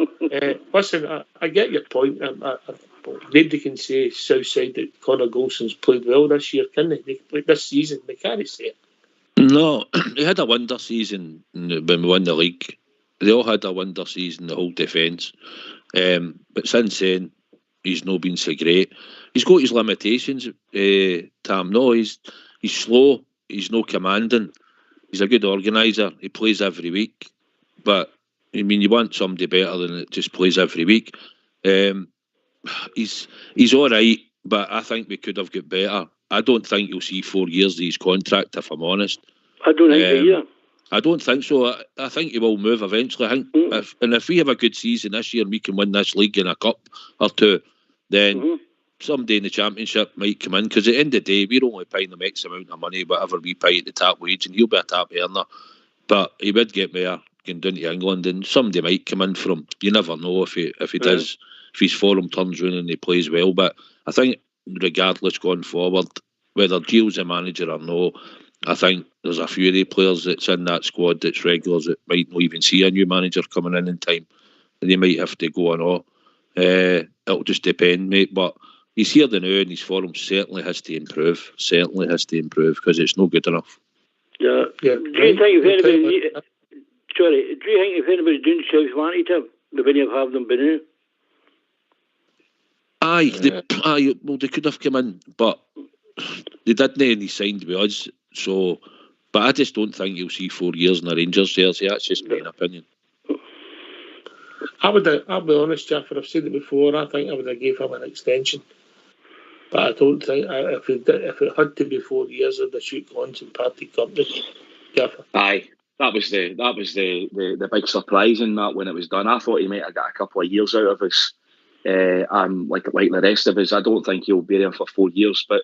Listen, I get your point. Nobody can say Southside that Connor Golson's played well this year, can they? This season, they can't say it. No, he had a wonder season when we won the league. They all had a wonder season, the whole defence. But since then, he's not been so great. He's got his limitations, Tam. No, he's slow. He's no commanding. He's a good organiser. He plays every week. But, I mean, you want somebody better than that just plays every week. He's all right, but I think we could have got better. I don't think you'll see 4 years of his contract, if I'm honest. I don't think so either. I don't think so. I think he will move eventually. I think if we have a good season this year and we can win this league in a cup or two, then somebody in the championship might come in, because at the end of the day, we're only paying him X amount of money, whatever we pay at the top wage, and he'll be a top earner. But he would get more going down to England, and somebody might come in for him. You never know if he does, if his form turns round and he plays well. But I think regardless going forward, whether Gio's a manager or no, I think there's a few of the players that's in that squad that's regulars that might not even see a new manager coming in time, and they might have to go on all. It'll just depend, mate. But he's here now, and his form certainly has to improve. Because it's no good enough. Yeah. Do you think if anybody's doing South wanted him, they wouldn't have them been in? Aye, well, they could have come in, but they didn't, and he signed with us. So, but I just don't think you'll see 4 years in the Rangers jersey. That's just my opinion. I'll be honest, Jeff, I've said it before, I think I would have gave him an extension. But I don't think, if it had to be 4 years, I'd have shoot guns and party company. Jeff. Aye, that was the big surprise in that when it was done. I thought he might have got a couple of years out of us. Like the rest of us, I don't think he'll be there for 4 years. But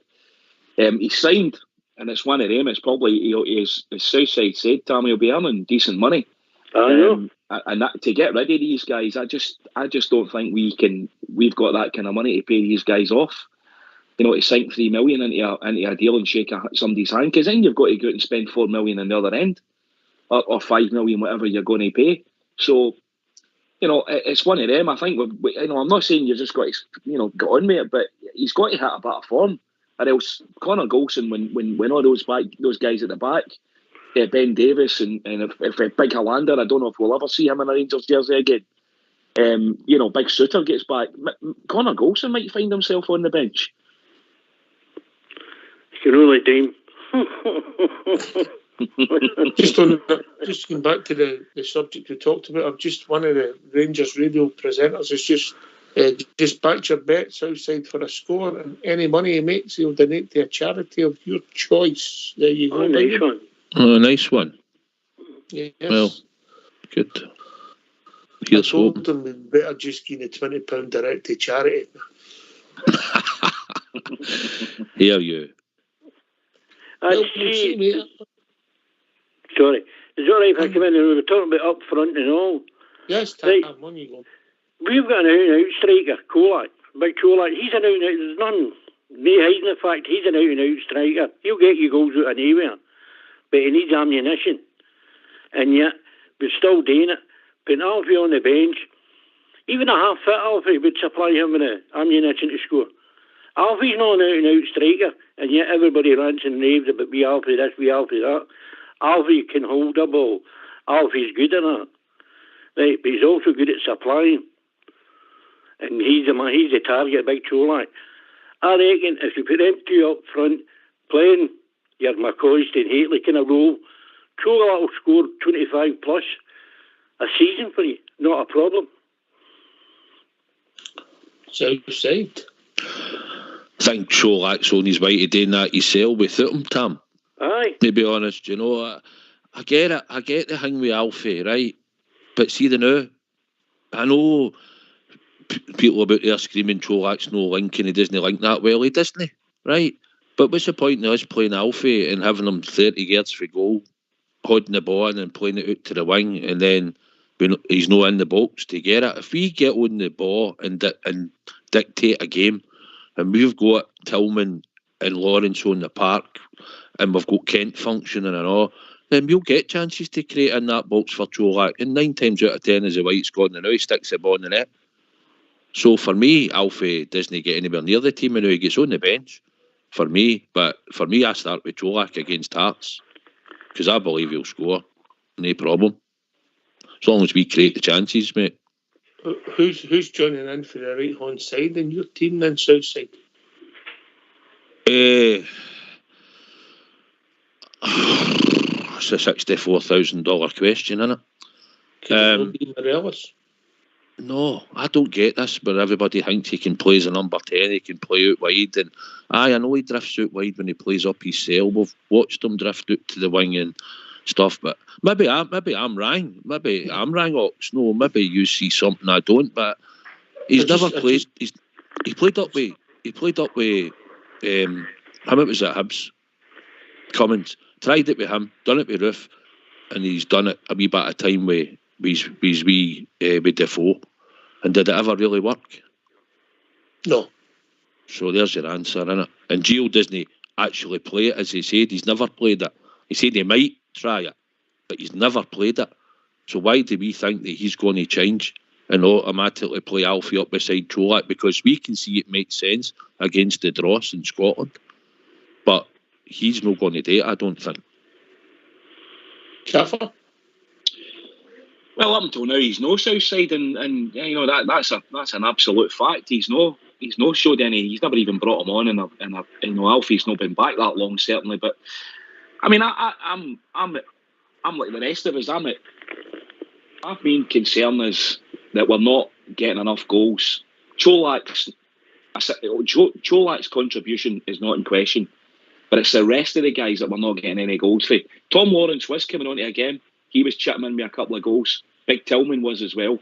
he signed, and it's one of them. It's probably, as Southside said, Tommy will be earning decent money. I know. And that, to get rid of these guys, I just don't think we've got that kind of money to pay these guys off. You know, to sink $3 million into a deal and shake somebody's hand, because then you've got to go out and spend $4 million on the other end, or $5 million, whatever you're going to pay. So, you know, it's one of them. I think I'm not saying you've just got to, get on with it, but he's got to hit a bit of form, or else Connor Golson, when all those guys at the back, Ben Davis and if Big Hollander, I don't know if we'll ever see him in a Rangers jersey again. Big Suter gets back. Connor Golson might find himself on the bench. You can only dream. Just going back to the subject we talked about, I'm just one of the Rangers radio presenters is just back your bets outside for a score, and any money he makes he'll donate to a charity of your choice. There you go. Nice one. Oh, nice one. Yes. Well, good. I told him we'd better just give the £20 direct to charity. Hear you. Sorry. Is it all right if I come in and we were talking about up front and all? Yes, right. On you go. We've got an out-and-out striker, Kolak. Big Kolak. He's an out-and-out. There's none. No hiding the fact he's an out-and-out striker. He'll get you goals out of anywhere. But he needs ammunition. And yet, we're still doing it. Putting Alfie on the bench. Even a half-fit Alfie would supply him with the ammunition to score. Alfie's not an out-and-out striker. And yet everybody rants and raves about be Alfie this, be Alfie that. Alfie can hold a ball. Alfie's good at that. Right, but he's also good at supplying. And he's the target, Big Cholak. I reckon if you put them two up front, playing your McCoist and Haitley kind of role, Cholak will score 25 plus a season for you. Not a problem. Southside. I think Cholak's on his way to doing that yourself without him, Tom. Aye. To be honest, I get it. I get the thing with Alfie, right? But see the now, I know people about there screaming Cholak's no link and he doesn't link that well. He doesn't, right? But what's the point in us playing Alfie and having him 30 yards for goal, holding the ball in and playing it out to the wing, and then he's not in the box to get it. If we get on the ball and dictate a game, and we've got Tillman and Lawrence on the park, and we've got Kent functioning and all, then we'll get chances to create in that box for Cholak. And 9 times out of 10, as the White's gone, and now he sticks the ball in the net. So for me, Alfie doesn't get anywhere near the team, and now he gets on the bench. For me, I start with Cholak against Hearts, because I believe he'll score, no problem. As long as we create the chances, mate. Who's joining in for the right hand side in your team then, south side? It's a $64,000 question, isn't it? Could it be Morelos? No, I don't get this, but everybody thinks he can play as a number 10, he can play out wide, and I know he drifts out wide when he plays up his cell. We've watched him drift out to the wing and stuff, but maybe I'm wrong. Maybe I'm wrong, Ox. No, maybe you see something I don't, but he's never played. He played up with him. It was at Hibs. Cummins tried it with him, done it with Roof, and he's done it a wee bit of time with Defoe. And did it ever really work? No. So there's your answer, innit? And Gio doesn't actually play it, as he said. He's never played it. He said he might try it, but he's never played it. So why do we think that he's going to change and automatically play Alfie up beside Cholak? Because we can see it makes sense against the Dross in Scotland. But he's not going to do it, I don't think. Chaffer? Well, up until now, he's no south side, and you know that's an absolute fact. He's no showed any. He's never even brought him on, and you know Alfie's not been back that long, certainly. But I mean, I'm like the rest of us. My main concern is that we're not getting enough goals. Cholak's contribution is not in question, but it's the rest of the guys that we're not getting any goals for. Tom Lawrence was coming onto a game. He was chipping in with a couple of goals. Big Tillman was as well.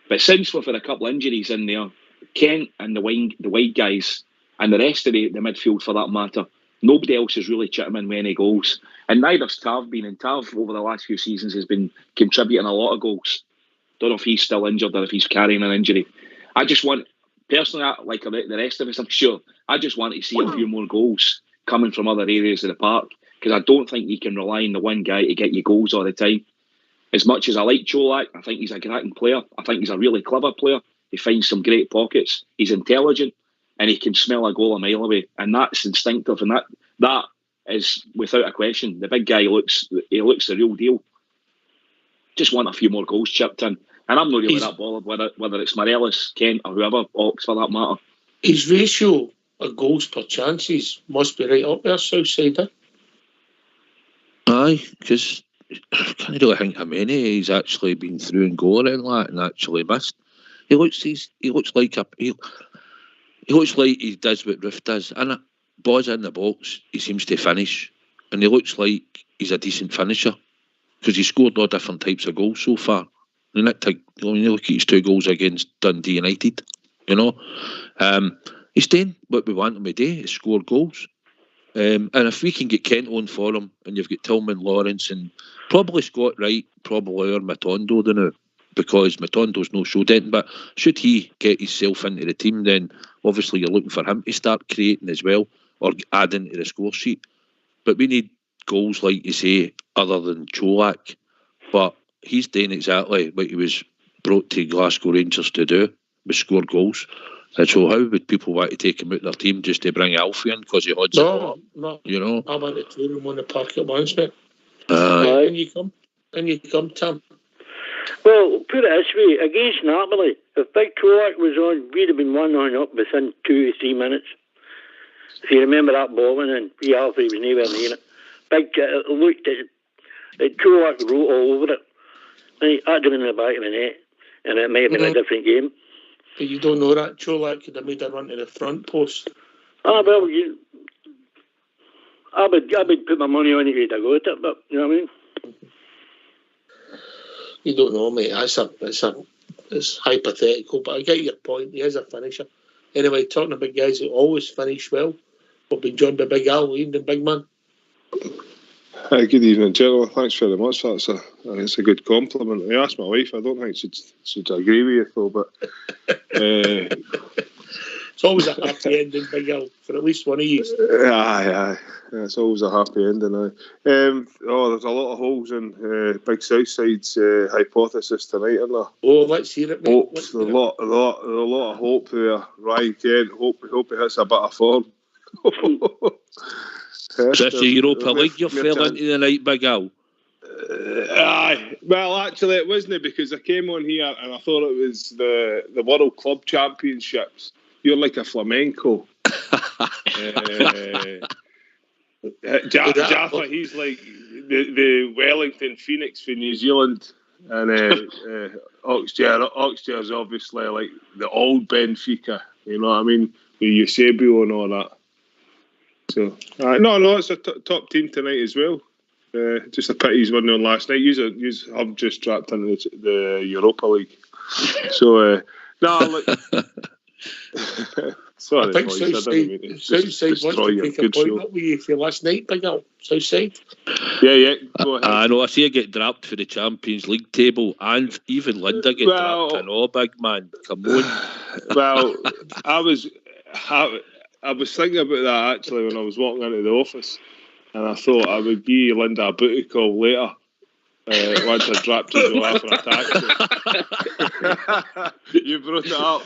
But since we've had a couple of injuries in there, Kent and the wide guys and the rest of the midfield for that matter, nobody else is really chipping in with any goals. And neither's Tav been. And Tav over the last few seasons has been contributing a lot of goals. Don't know if he's still injured or if he's carrying an injury. I just want, personally, like the rest of us, I'm sure, I just want to see a few more goals coming from other areas of the park, because I don't think you can rely on the one guy to get you goals all the time. As much as I like Cholak, I think he's a cracking player. I think he's a really clever player. He finds some great pockets. He's intelligent, and he can smell a goal a mile away. And that's instinctive, and that is without a question. The big guy looks the real deal. Just want a few more goals chipped in, and I'm not really that bothered whether it's Morelos, Kent, or whoever, Ox for that matter. His ratio of goals per chances must be right up there, south side. Aye, because I can't really think how many he's actually been through and goal or anything like that and actually missed. He looks like he does what Roof does, and balls in the box, he seems to finish, and he looks like he's a decent finisher because he scored all different types of goals so far. And look at his 2 goals against Dundee United. You know, he's doing what we want him to do: is score goals. And if we can get Kent on for him, and you've got Tillman, Lawrence, and probably Scott Wright, probably or Matondo, don't know, because Matondo's no show denting. But should he get himself into the team, then obviously you're looking for him to start creating as well, or adding to the score sheet. But we need goals, like you say, other than Cholak. But he's doing exactly what he was brought to Glasgow Rangers to do, was score goals. And so how would people want to take him out of their team just to bring Alfie in because he odds it up? No. You know? I want to throw him on the park at once, mate. Aye. And you come, Tim. Well, put it this way, against Napoli, if Big Cholak was on, we'd have been 1-0 up within 2 to 3 minutes. If you remember that ball went in, Alfie was nowhere near it. Looked at Cholak wrote all over it. And I'd have been in the back of the net, and it might have been a different game. But you don't know that Cholak could have made a run to the front post. Well, I would put my money on it to go at it, but you know what I mean? You don't know, mate. It's hypothetical, but I get your point. He is a finisher. Anyway, talking about guys who always finish well, we've been joined by Big Al, Ian, the big man. Good evening, gentlemen. Thanks very much. It's a good compliment. I asked my wife. I don't think she'd agree with you though, but it's always a happy ending, Big Al, for at least one of you. Aye. It's always a happy ending. There's a lot of holes in Big Southside's hypothesis tonight, isn't there? Oh, let's hear it, mate. There's a lot of hope there. Ryan Kent, hope he hits a bit of form. Just the Europa League you fell into the night, Big Al. Aye. Well, actually, it wasn't, because I came on here and I thought it was the World Club Championships. You're like a flamenco. Jaffa, he's like the Wellington Phoenix for New Zealand, and Oxjair's obviously like the old Benfica. You know what I mean? With Eusebio and all that. So no, it's a top team tonight as well. Just a pity he's won on last night. I've just trapped into the Europa League. So sorry, I think boys, Southside wants to take a point up with you for last night, Big Al. Southside. Yeah. Go ahead. I know. I see you get dropped for the Champions League table, and even Linda get dropped. I know, big man. Come on. Well, I was thinking about that actually when I was walking into the office, and I thought I would give Linda a booty call later once I dropped to go after a taxi. You brought it up,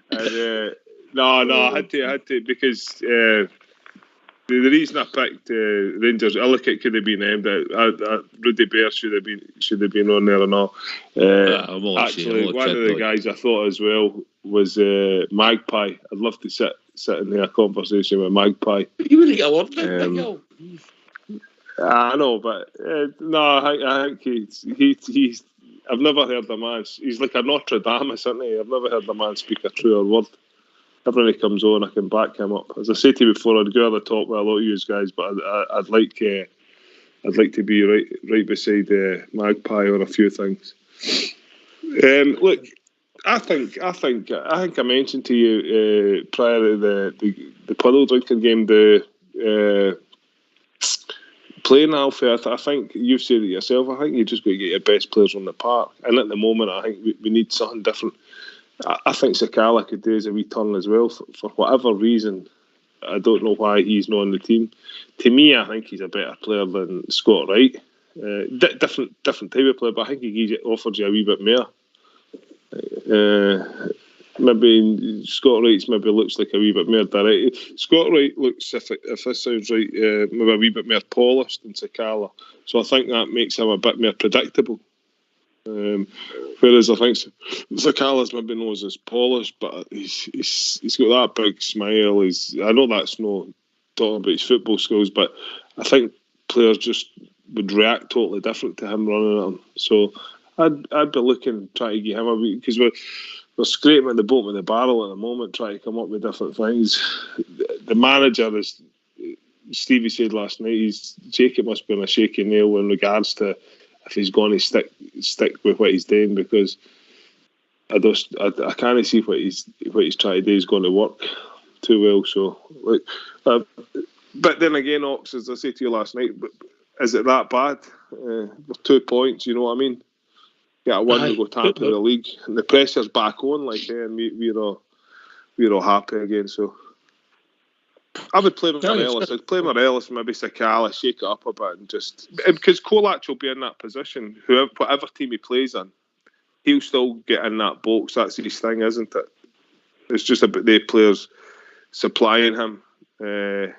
and I had to because the reason I picked Rangers, I look, it could have been named. Rudy Bear should have been on there and all. Actually, one of the guys I thought as well was Magpie. I'd love to sit in a conversation with Magpie. You wouldn't get a word in, Big Al. I know, but I think he's. I've never heard a man. He's like a Notre Dame, isn't he? I've never heard a man speak a truer word. Every time he comes on, I can back him up. As I said to you before, I'd go at the top with a lot of you guys, but I'd like to be right beside Magpie on a few things. Look, I think I mentioned to you prior to the puddle drinking game, the playing Alfie. I think you've said it yourself. I think you just got to get your best players on the park, and at the moment, I think we need something different. I think Sakala could do as a wee turn as well for whatever reason. I don't know why he's not on the team. To me, I think he's a better player than Scott Wright. Different type of player, but I think he offers you a wee bit more. Maybe Scott Wright's maybe looks like a wee bit more direct. Scott Wright looks, if this sounds right, maybe a wee bit more polished than Sakala. So I think that makes him a bit more predictable. Whereas I think Sakala's maybe knows as polished, but he's got that big smile. I know that's no talking about his football skills, but I think players just would react totally different to him running at them. So I'd be looking, trying to get him a wee, because we're scraping at the bottom of the barrel at the moment, trying to come up with different things. The manager, as Stevie said last night, Jacob must be on a shaky nail in regards to if he's going to stick with what he's doing, because I can't see what he's trying to do is going to work too well. So, but then again, Ox, as I said to you last night, is it that bad? With 2 points, you know what I mean? Get a win to go top of the league, and the pressure's back on, and we're all happy again. So I would play Morelos. I'd play Morelos, maybe Sakala, shake it up a bit, and just because Kolak will be in that position. Whatever team he plays in, he'll still get in that box. That's his thing, isn't it? It's just about the players supplying him, and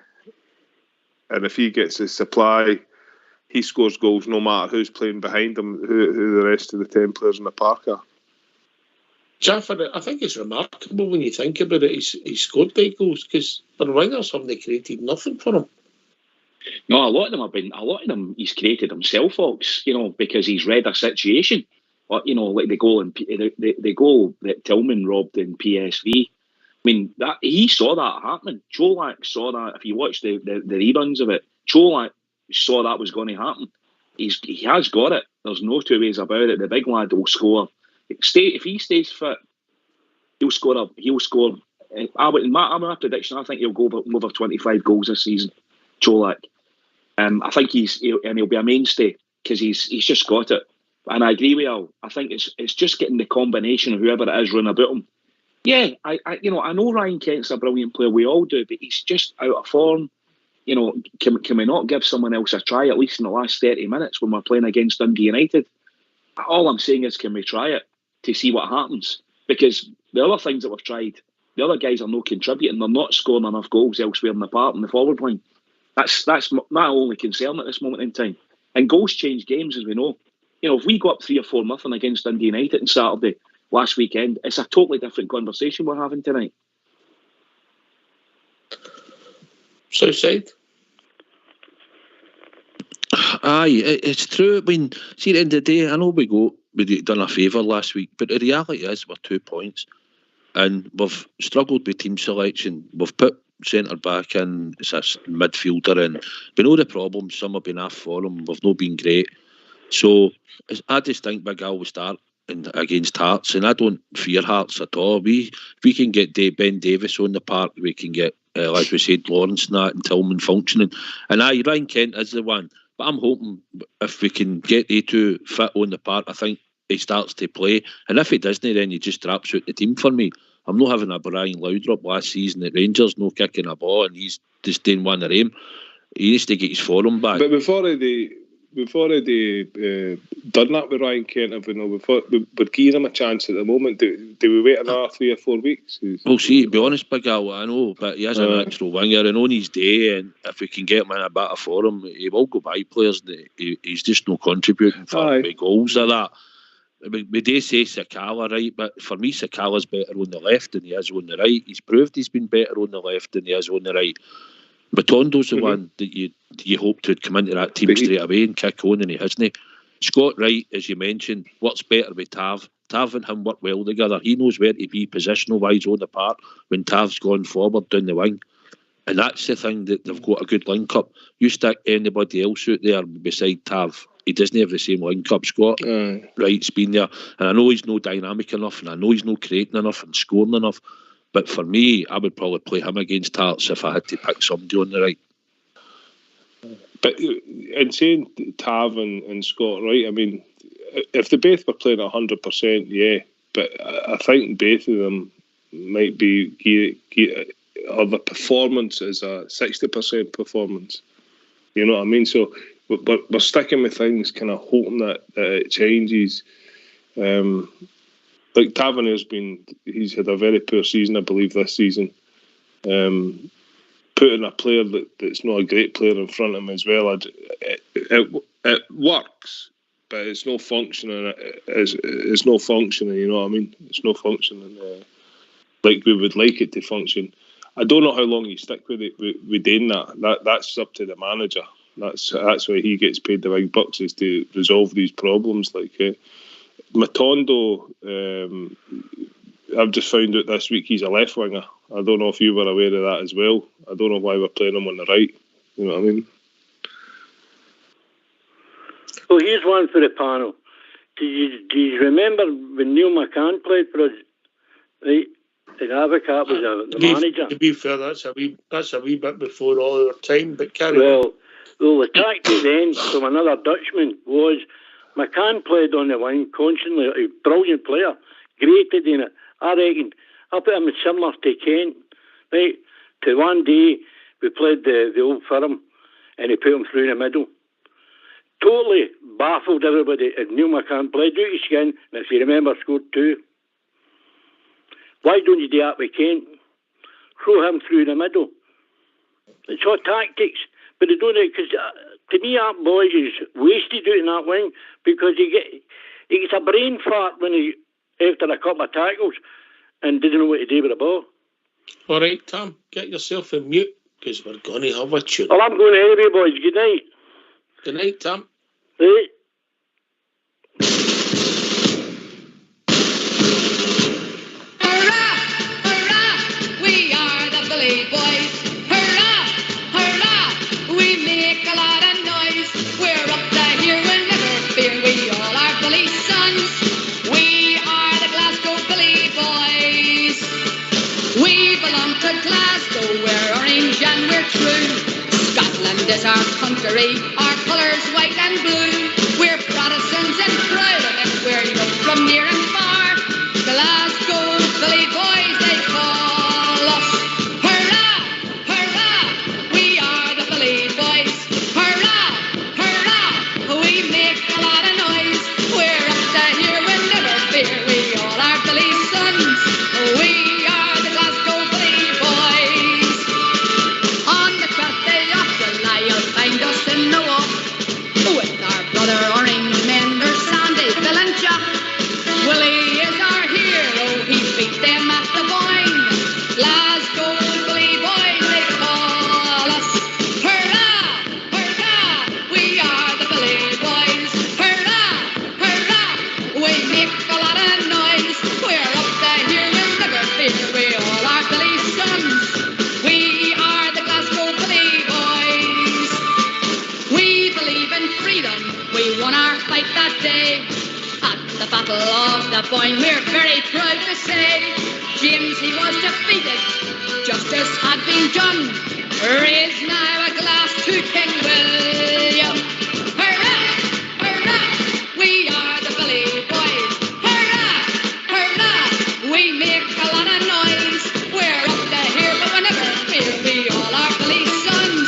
if he gets his supply, he scores goals no matter who's playing behind him, who the rest of the 10 players in the park are. Jaffa, I think it's remarkable when you think about it. He scored 8 goals because the wingers haven't created nothing for him. No, a lot of them he's created himself, Fox. Because he's read a situation. Like the goal that Tillman robbed in PSV. I mean, that he saw that happening. Cholak saw that. If you watch the reruns of it, Cholak saw that was going to happen. He has got it. There's no two ways about it. The big lad will score. If he stays fit, he'll score. My prediction, I think he'll go over 25 goals this season. Cholak. I think he'll be a mainstay because he's just got it. And I agree with Al. I think it's just getting the combination of whoever it is running about him. Yeah, I know Ryan Kent's a brilliant player. We all do, but he's just out of form. Can we not give someone else a try at least in the last 30 minutes when we're playing against Dundee United? All I'm saying is, can we try it to see what happens? Because the other things that we've tried, the other guys are not contributing. They're not scoring enough goals elsewhere in the park in the forward line. That's my only concern at this moment in time. And goals change games, as we know. If we go up 3 or 4-0 against Dundee United on Saturday last weekend, it's a totally different conversation we're having tonight. Southside. Aye, it's true. I mean, see, at the end of the day, I know we done a favour last week, but the reality is we're 2 points, and we've struggled with team selection. We've put centre back in as a midfielder, and we know the problems. Some have been off for him. We've not been great. So I just think Big Al will start against Hearts, and I don't fear Hearts at all. We can get Ben Davis on the park. We can get, like we said, Lawrence and Tillman functioning. And Ryan Kent is the one. But I'm hoping if we can get the two fit on the park, I think he starts to play. And if he doesn't, then he just drops out the team for me. I'm not having a Brian Laudrup last season at Rangers, no kicking a ball, and he's just doing one of them. He needs to get his form back. But before they done that with Ryan Kent, we're giving him a chance at the moment. Do we wait another 3 or 4 weeks? Well, see, to be honest, Big Al, I know, but he is a natural winger, and on his day, and if we can get him in a better form, he will go by players that he's just not contributing for big goals or that. We do say Sakala, right, but for me, Sakala's better on the left than he is on the right. He's proved he's been better on the left than he is on the right. Matondo's the one that you hoped would come into that team straight away and kick on, and he hasn't. Scott Wright, as you mentioned, works better with Tav. Tav and him work well together. He knows where to be positional-wise on the park when Tav's gone forward down the wing. And that's the thing, that they've got a good link-up. You stick anybody else out there beside Tav, he doesn't have the same link-up. Scott Wright's been there. And I know he's no dynamic enough, and I know he's no creating enough and scoring enough. But for me, I would probably play him against Hearts if I had to pick somebody on the right. But in saying Tav and Scott Wright, I mean, if they both were playing 100%, yeah. But I think both of them might be or the performance is a 60% performance. You know what I mean? So we're sticking with things, kind of hoping that it changes. Like Tavernier's he's had a very poor season, I believe, this season. Putting a player that's not a great player in front of him as well, it works, but it's not functioning. It's not functioning. You know what I mean? It's not functioning like we would like it to function. I don't know how long you stick with it with doing that. That's up to the manager. That's why he gets paid the big bucks, is to resolve these problems. Like Matondo, I've just found out this week he's a left winger. I don't know if you were aware of that as well. I don't know why we're playing him on the right. You know what I mean? Well, here's one for the panel. Do you remember when Neil McCann played for us? Right, the Avocat was the manager. To be fair, that's a wee bit before all our time. But carry on. Well, the tactic then from another Dutchman was McCann played on the wing constantly. A brilliant player, great at doing it. I reckon I put him similar to Kent, right? To one day we played the old firm and he put him through the middle. Totally baffled everybody. And Neil McCann played out his skin, and if you remember, scored 2. Why don't you do that with Kent? Throw him through the middle. It's all tactics, but they don't. Because to me, that boy is wasted out in that wing because he gets a brain fart when he after a couple of tackles and didn't know what to do with the ball. All right, Tom, get yourself in mute because we're going to have a tune. Well, I'm going anyway, boys. Good night. Good night, Tom. Right. Hurrah! Hurrah! We are the Billy Boys. Hurrah! Hurrah! We make a lot of noise. We're up to here, we'll never fear. We all are Billy sons. We are the Glasgow Billy Boys. We belong to Glasgow. We're orange and we're true. Scotland is our country, our colours white and blue. We're Protestants and proud of it, we're young from near and far. Glasgow Billy boys they call us. Hurrah, hurrah, we are the Billy boys. Hurrah, hurrah, we make a lot of noise. We're up to here, we'll never fear, we all are Billy sons. We are the Glasgow Billy boys. On the 12th day of July, you'll find us in the walk with our brother orange men, there's Sandy, Bill and Jack. Willie is our hero, he beat them at the wine. Glasgow Billy boys they call us. Hurrah, hurrah, we are the Billy boys. Hurrah, hurrah, we make a lot of noise. We're up to here, we'll never fear, we all are Billy sons. We are the Glasgow Billy boys. We believe in freedom, we won our fight that day. At the Battle of the Boyne, we're very proud to say, James he was defeated, justice had been done. Raise now a glass to King William. Hurrah, hurrah, we are the Billy boys. Hurrah, hurrah, we make a lot of noise. We're up to here, but we're never fear, we all are Billy sons.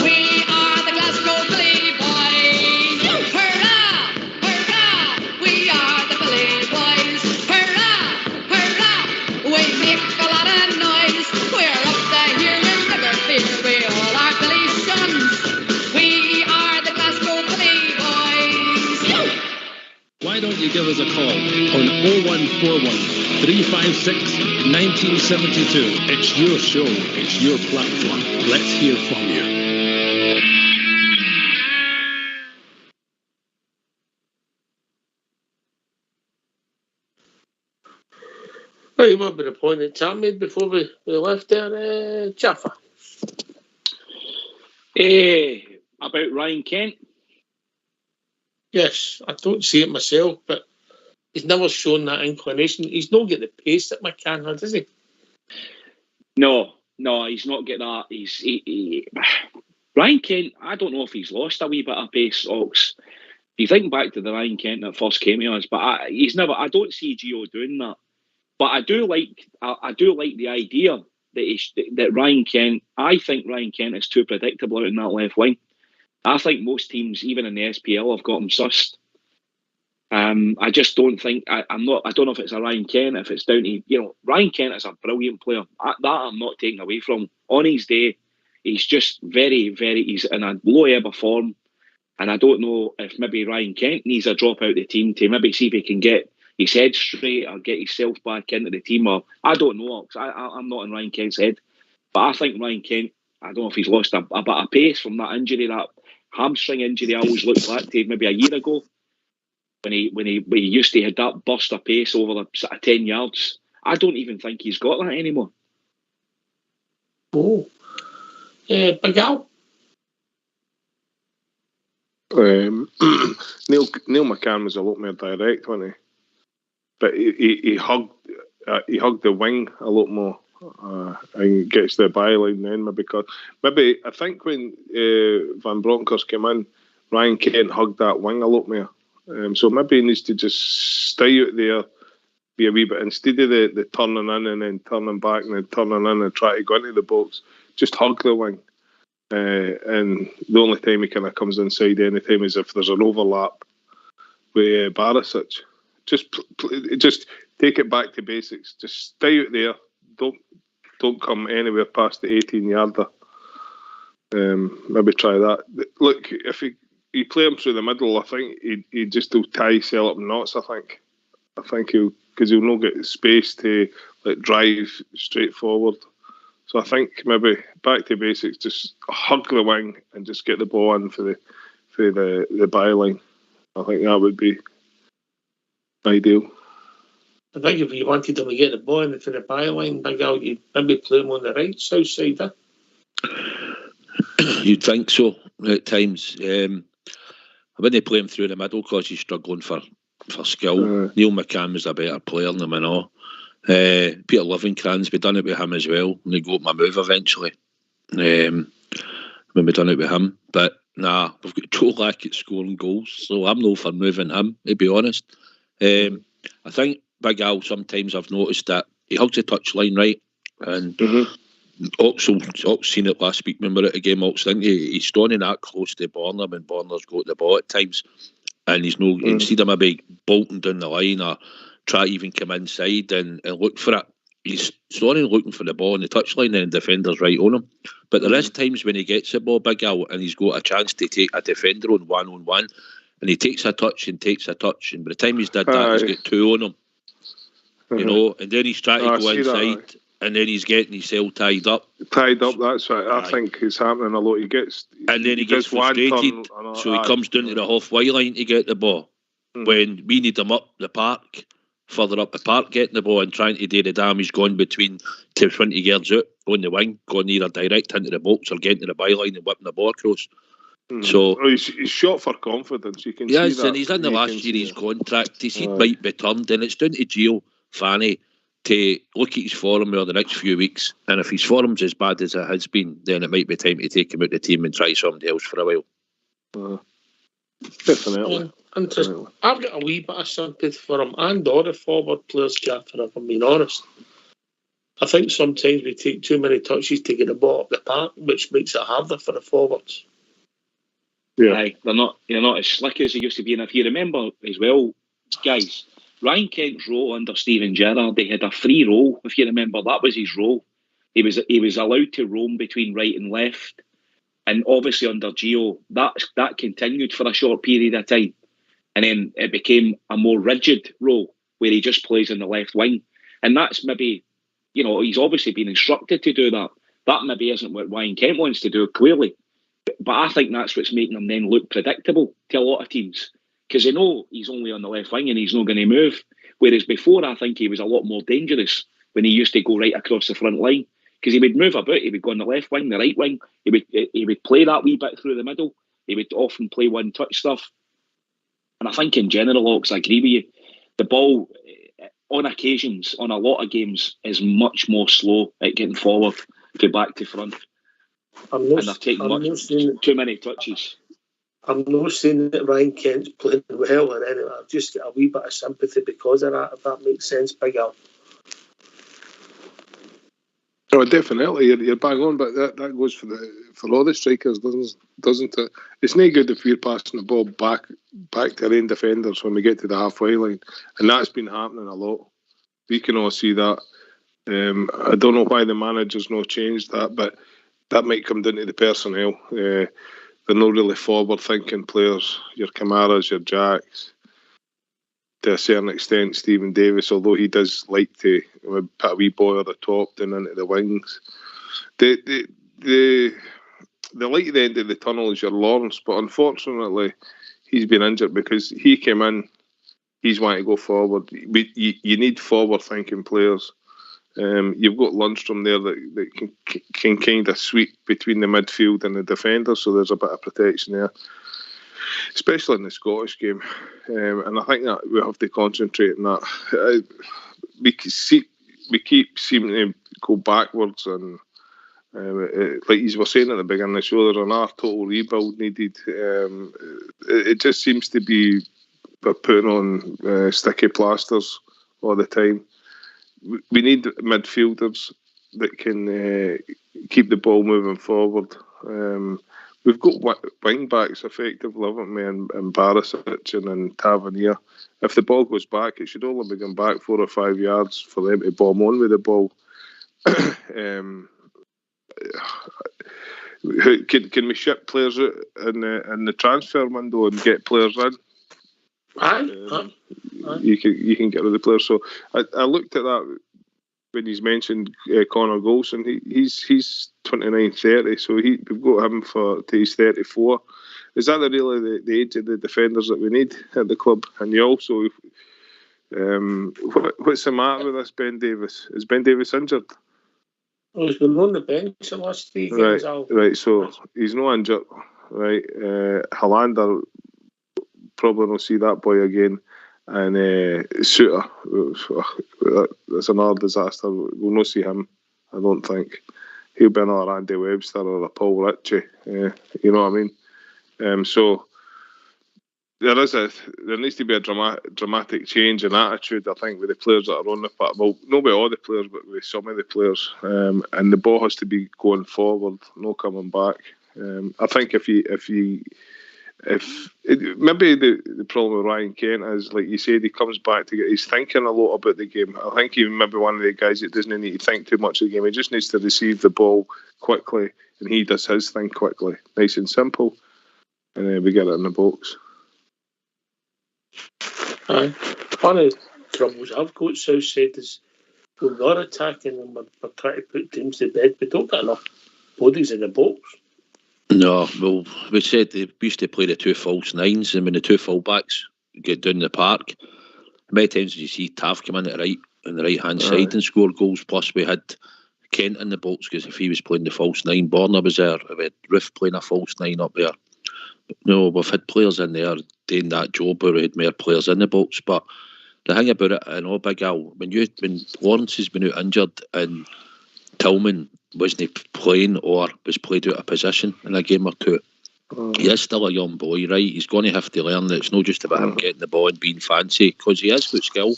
We are the Glasgow Billy boys. Hurrah, hurrah, we are the Billy boys. Hurrah, hurrah, we make a lot of noise. We're up to here, we'll never fear, we all are Billy sons. We are the Glasgow Billy boys. Why don't you give us a call on 0141 356 1972? It's your show, it's your platform. Let's hear from you. Right, what about the point that Tam made before we left there, Jaffa? About Ryan Kent. Yes, I don't see it myself, but he's never shown that inclination. He's not got the pace that McCann had, does he? No, he's not get that. Ryan Kent, I don't know if he's lost a wee bit of pace, Ox. You think back to the Ryan Kent that first came to us, but I don't see Gio doing that. But I do like the idea that Ryan Kent. I think Ryan Kent is too predictable out in that left wing. I think most teams, even in the SPL, have got him sussed. I just don't think I don't know if it's a Ryan Kent, if it's down to Ryan Kent is a brilliant player. That I'm not taking away from him. On his day, he's just very, very. He's in a low ebb of form, and I don't know if maybe Ryan Kent needs a drop out of the team to maybe see if he can get his head straight or get himself back into the team. Or I don't know. I'm not in Ryan Kent's head, but I think Ryan Kent. I don't know if he's lost a bit of pace from that injury, that hamstring injury. I always look back to maybe a year ago when he used to have that burst of pace over the sort of 10 yards. I don't even think he's got that anymore. Oh, Big Al. Neil McCann was a lot more direct, wasn't he? But he hugged the wing a lot more and gets the byline then maybe I think when Van Bronckhorst came in, Ryan Kent hugged that wing a lot more. So maybe he needs to just stay out there, be a wee bit, instead of the turning in and then turning back and then turning in and try to go into the box, just hug the wing. And the only time he kind of comes inside any time is if there's an overlap with Barisic. Just take it back to basics. Just stay out there. Don't come anywhere past the 18-yarder. Maybe try that. Look, if you play him through the middle, I think he just will tie himself up in knots. I think he'll not get space to drive straight forward. So I think maybe back to basics. Just hug the wing and just get the ball in for the byline. I think that would be ideal. I think if you wanted him to get the ball in for the byline, Big Al, you'd maybe play him on the right south side. You'd think so at times. I wouldn't play him through the middle because he's struggling for skill. Neil McCann was a better player than him and all. Peter Livingston's, we done it with him as well, and he got my move eventually. when we done it with him. But nah, we've got Joe Lack at scoring goals, so I'm no for moving him, to be honest. I think Big Al, sometimes I've noticed that he hugs the touchline, right? And Ox seen it last week when we were at the game. Ox, I think he's standing that close to Borner when Borner's got the ball at times, and he's no instead of maybe bolting down the line or try to even come inside and look for it, he's standing looking for the ball on the touchline and the defender's right on him. But there is times when he gets the ball, Big Al, and he's got a chance to take a defender on one, and he takes a touch, and by the time he's did that, he's got two on him. You know, and then he's trying to go inside, and then he's getting himself tied up. That's right. I think it's happening a lot. He gets frustrated, so he comes down to the halfway line to get the ball. When we need him up the park, further up the park, getting the ball and trying to do the damage, going between 20 yards out on the wing, going either direct into the box or getting to the byline and whipping the ball across. So he's shot for confidence. You can see that. And he's in the last year of his contract. His seat might be turned, and it's down to Gio Fanny to look at his form over the next few weeks. And if his form's as bad as it has been, then it might be time to take him out of the team and try somebody else for a while. Definitely. Interesting. I've got a wee bit of sympathy for him and all the forward players, Jaffer, if I'm being honest. I think sometimes we take too many touches to get the ball up the park, which makes it harder for the forwards. Yeah, aye, they're not as slick as they used to be. And if you remember as well, guys, Ryan Kent's role under Steven Gerrard, they had a free role. If you remember, that was his role. He was allowed to roam between right and left, and obviously under Gio, that continued for a short period of time, and then it became a more rigid role where he just plays in the left wing, and that's maybe, he's obviously been instructed to do that. That maybe isn't what Ryan Kent wants to do, clearly. But I think that's what's making him then look predictable to a lot of teams, because they know he's only on the left wing and he's not going to move. Whereas before, I think he was a lot more dangerous when he used to go right across the front line, because he would move about. He would go on the left wing, the right wing. He would play that wee bit through the middle. He would often play one-touch stuff. And I think in general, Ox, I agree with you. The ball, on occasions, on a lot of games, is much more slow at getting forward to back to front. And they're taking too many touches. I'm not saying that Ryan Kent's playing well or anything. I've just got a wee bit of sympathy because of that, if that makes sense, Big Al. Oh, definitely, you're bang on, but that goes for all the strikers, doesn't it? It's no good if we're passing the ball back to our own defenders when we get to the halfway line, and that's been happening a lot. We can all see that. I don't know why the manager's not changed that, but that might come down to the personnel. They're not really forward-thinking players. Your Kamaras, your Jacks, to a certain extent, Stephen Davis, although he does like to put a wee boy at the top down into the wings. The light at the end of the tunnel is your Lawrence, but unfortunately, he's been injured because he came in, he's wanting to go forward. You need forward-thinking players. You've got Lundstrom there that can kind of sweep between the midfield and the defender, so there's a bit of protection there, especially in the Scottish game. And I think that we have to concentrate on that. We keep seeming to go backwards, and like you were saying at the beginning of the show, there's another total rebuild needed. It just seems to be putting on sticky plasters all the time. We need midfielders that can keep the ball moving forward. We've got wing backs effectively, haven't we? And Barisic and Tavernier. If the ball goes back, it should only be going back 4 or 5 yards for them to bomb on with the ball. Can we ship players out in the transfer window and get players in? Aye. You can get rid of the players. So I looked at that when he's mentioned Connor Golson. He's 29-30, so we've got him to he's 34. Is that really the age of the defenders that we need at the club? And you also, what's the matter with this Ben Davis? Is Ben Davis injured? Well, he's been on the bench the last 3 games. Right. So he's not injured. Right, Hollander probably not see that boy again. And Suter, that's another disaster. We'll not see him, I don't think. he'll be another Andy Webster or a Paul Ritchie. You know what I mean? So there needs to be a dramatic change in attitude, I think, with the players that are on the park. Well, not with all the players, but with some of the players. And the ball has to be going forward, no coming back. I think maybe the problem with Ryan Kent is, like you said, he comes back to he's thinking a lot about the game. I think he's maybe one of the guys that doesn't need to think too much of the game. He just needs to receive the ball quickly, and he does his thing quickly, nice and simple, and then we get it in the box. Aye. One of the troubles I've got, South said, is we're not attacking and we're trying to put teams to bed. We don't get enough bodies in the box. No, well, we said we used to play the two false nines, and when the two full-backs get down the park, many times did you see Tav come in at the right-hand side and score goals, plus we had Kent in the box, because if he was playing the false nine, Borna was there, we had Riff playing a false nine up there. No, we've had players in there doing that job, or we had more players in the box. But the thing about it, Big Al, when Lawrence has been out injured and Tillman wasn't playing or was played out of position in a game or two, he is still a young boy, right? He's going to have to learn that it's not just about him getting the ball and being fancy, because he has got skill.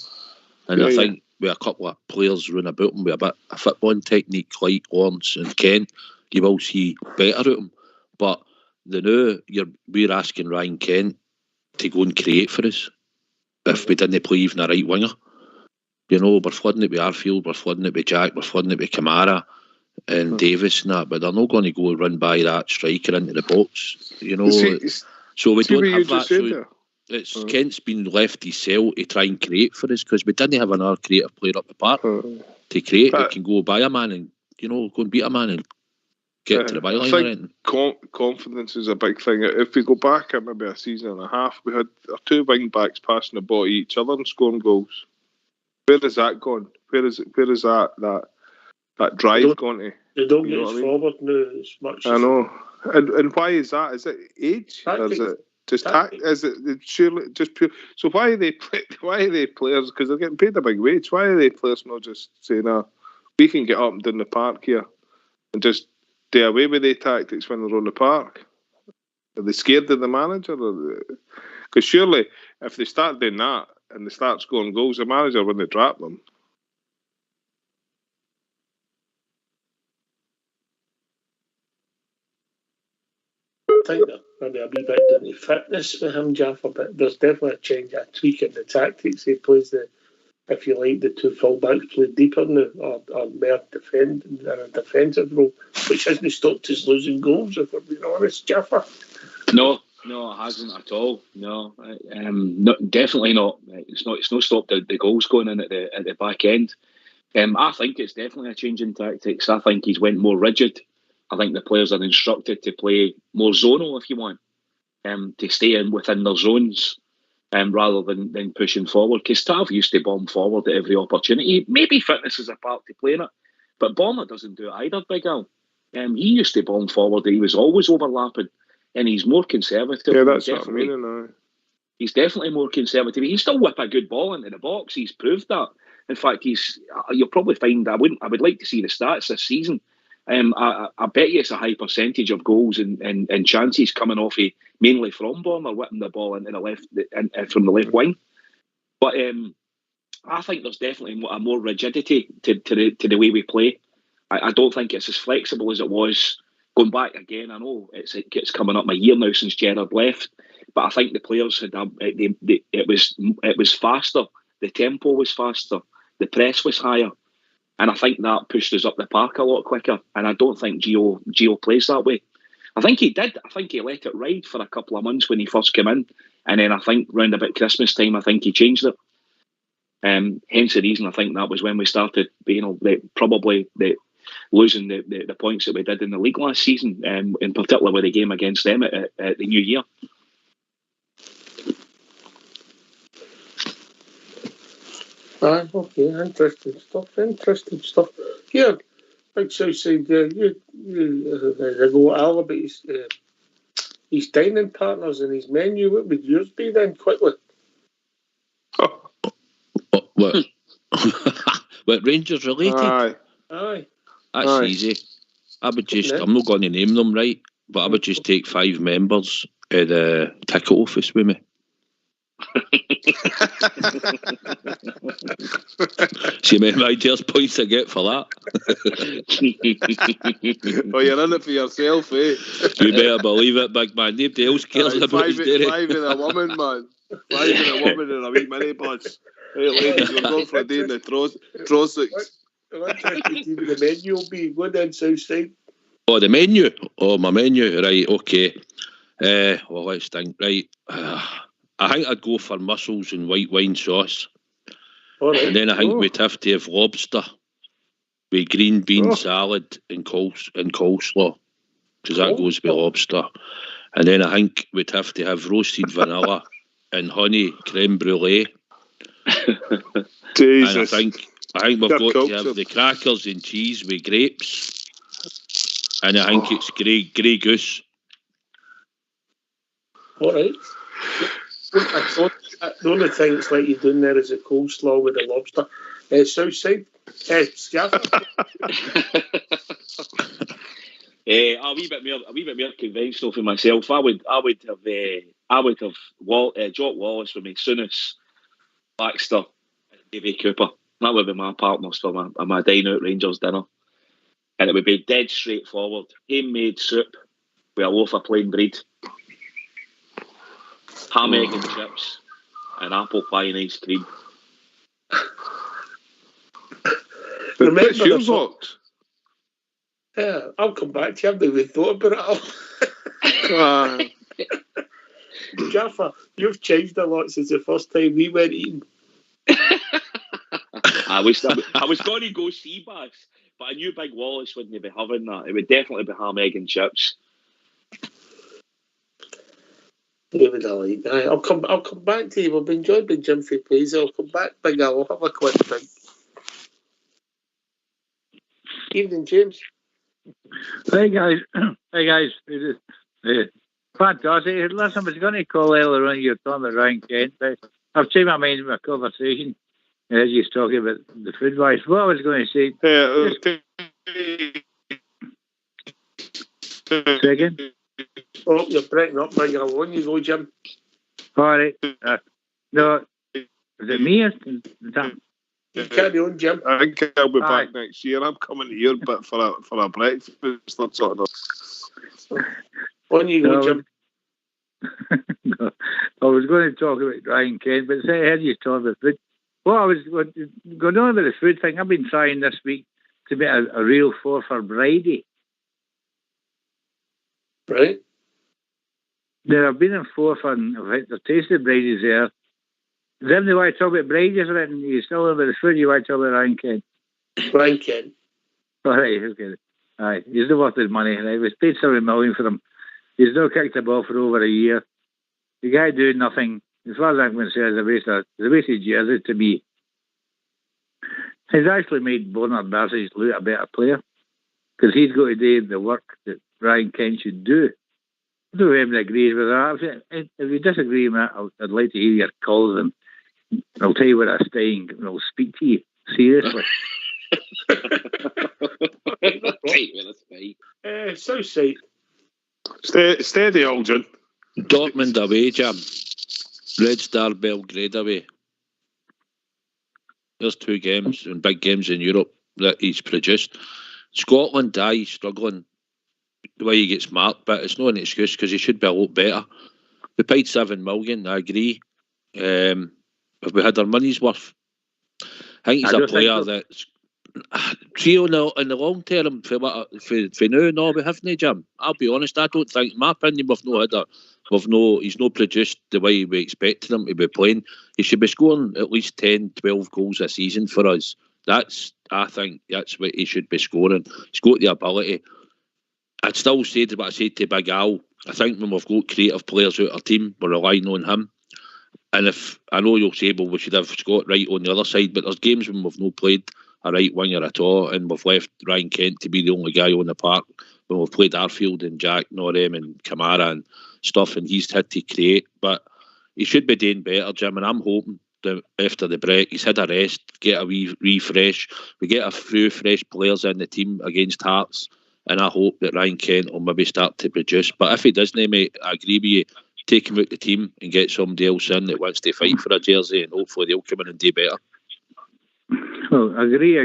And I think with a couple of players running about him with a bit of footballing technique like Lawrence and Kent, you will see better at him. But we're asking Ryan Kent to go and create for us if we didn't play even a right winger. You know, we're flooding it with Arfield, we're flooding it with Jack, we're flooding it with Kamara and Davis and that, but they're not going to go run by that striker into the box. You know, so we don't have that. So it's Kent's been left his cell to try and create for us, because we didn't have another creative player up the park to create. We can go buy a man and, you know, go and beat a man and get to the byline or anything. Confidence is a big thing. If we go back at maybe a season and a half, we had our two wing backs passing the ball to each other and scoring goals. Where is that gone? Where is that drive gone to? They don't get us forward now as much. I know. And why is that? Is it age? Tactics. Or is it just is it surely just pure? So why are they players? Because they're getting paid a big wage. Why are they players not just saying, we can get up and down the park here and just do away with the tactics when they're on the park? Are they scared of the manager? Because surely if they start doing that and they start scoring goals, the manager wouldn't drop them. I think that maybe a wee bit down to fitness with him, Jaffa, but there's definitely a change, a tweak in the tactics. He plays if you like, the two full-backs play deeper now, or more defending in a defensive role, which hasn't stopped us losing goals, if we're being honest, Jaffa. No, it hasn't at all. No, definitely not. It's not stopped the goals going in at the back end. I think it's definitely a change in tactics. I think he's went more rigid. I think the players are instructed to play more zonal, if you want, to stay in within their zones, rather than pushing forward. Because Tav used to bomb forward at every opportunity. Maybe fitness is a part to playing it, but Bomber doesn't do it either, Big Al. He used to bomb forward. He was always overlapping, and he's more conservative. Yeah, that's what I mean. He's definitely more conservative. He still whip a good ball into the box. He's proved that. In fact, you'll probably find I would like to see the stats this season. I bet you it's a high percentage of goals and chances coming off mainly from Borna whipping the ball into the left from the left wing. But I think there's definitely a more rigidity to the way we play. I don't think it's as flexible as it was going back again. I know it's coming up my year now since Gerrard left, but I think the players had it was faster. The tempo was faster. The press was higher. And I think that pushed us up the park a lot quicker. And I don't think Gio plays that way. I think he did. I think he let it ride for a couple of months when he first came in. And then I think round about Christmas time, I think he changed it. Hence the reason I think that was when we started, probably losing the points that we did in the league last season, in particular with the game against them at the New Year. Okay, interesting stuff. Yeah, like Southside, you go Al about his dining partners and his menu. What would yours be then, quickly? What Rangers related? Aye. That's easy. I would just, I'm not going to name them, right, but I would just take 5 members of the ticket office with me. See how many ideas points I get for that? Well, you're in it for yourself, eh? You better believe it, big man. Nobody else cares about his dairy. 5 and a woman, man. 5 and a woman in a wee minibus. Hey, ladies, we're going for a day in the Trossachs. What team the menu will be? Go down south side. Oh, the menu? Oh, my menu. Right, okay. Well, let's think. Right. I think I'd go for mussels and white wine sauce. All right. And then I think we'd have to have lobster with green bean salad and coleslaw, because that goes with lobster. And then I think we'd have to have roasted vanilla and honey creme brulee. Jesus. And I think we've got to have the crackers and cheese with grapes. And I think it's grey goose. All right. The only thing it's like you're doing there is a coleslaw with a lobster. South side, Scaffer. A wee bit more conventional for myself. I would have Jock Wallace with me, Souness, Baxter, and Davy Cooper. That would be my partners for my dine out Rangers dinner, and it would be dead straightforward: homemade soup with a loaf of plain bread, ham, egg and chips, and apple pie and ice cream. Remember yours, Ox? Yeah, I'll come back to you. I've not even thought about it. Jaffa, you've changed a lot since the first time we went eating. I was going to go sea bass, but I knew Big Wallace wouldn't be having that. It would definitely be ham, egg and chips. David, I like that. I'll come back to you. We've been enjoying Big Jim for plays. I'll come back, Big Al. I'll have a quick think. Evening, James. Hey guys. Fantastic. Listen, I was going to call earlier on, you're talking about Ryan Kent, but I've changed my mind in my conversation as you're talking about the food wise. What I was going to say. Second. Oh, you're breaking up, Big Al. On you go, Jim. All right. No, is it me? Carry on, Jim. I think I'll be back next year. I'm coming to your bit for a breakfast. That's sort of. On you go, Jim. No, I was going to talk about Ryan Kent, but I heard you talk about food. Well, I was going on about the food thing. I've been trying this week to make a real for Bridie. Right. There I've been in Forfar and I've tasted Brady's there. Then they want to talk about Brady's written. You still about the food, you want to talk about Ryan Kent. Ryan Kent. All right, okay. All right, he's not worth his money. Right? We paid $7 million for him. He's not kicked the ball for over a year. The guy doing nothing. As far as I'm concerned, it's a waste of jersey to me. He's actually made Bernard Bassage look a better player because he's got to do the work that Ryan Kent should do. I don't know if anyone agrees with that. If you disagree with that, I'd like to hear your calls and I'll tell you what I'm saying and I'll speak to you seriously. South side. Steady, Aldrin. Dortmund away, Jam. Red Star Belgrade away. There's 2 games and big games in Europe that he's produced. Scotland, he's struggling the way he gets marked, but it's not an excuse because he should be a lot better. We paid $7 million, I agree. If we had our money's worth, I think he's a player that's in the long term for now. No, we haven't, Jim. I'll be honest. I don't think, in my opinion, he's not produced the way we expected him to be playing. He should be scoring at least 10, 12 goals a season for us. I think that's what he should be scoring. He's got the ability. I'd still say what I said to Big Al. I think when we've got creative players out of our team, we're relying on him. And if I know you'll say, well, we should have Scott Wright on the other side, but there's games when we've not played a right winger at all, and we've left Ryan Kent to be the only guy on the park when we've played Arfield and Jack Norem and Kamara and stuff, and he's had to create. But he should be doing better, Jim, and I'm hoping that after the break he's had a rest, get a wee refresh. We get a few fresh players in the team against Hearts, and I hope that Ryan Kent will maybe start to produce. But if he doesn't, mate, I agree with you. Take him out the team and get somebody else in that wants to fight for a jersey, and hopefully they'll come in and do better. Well, I agree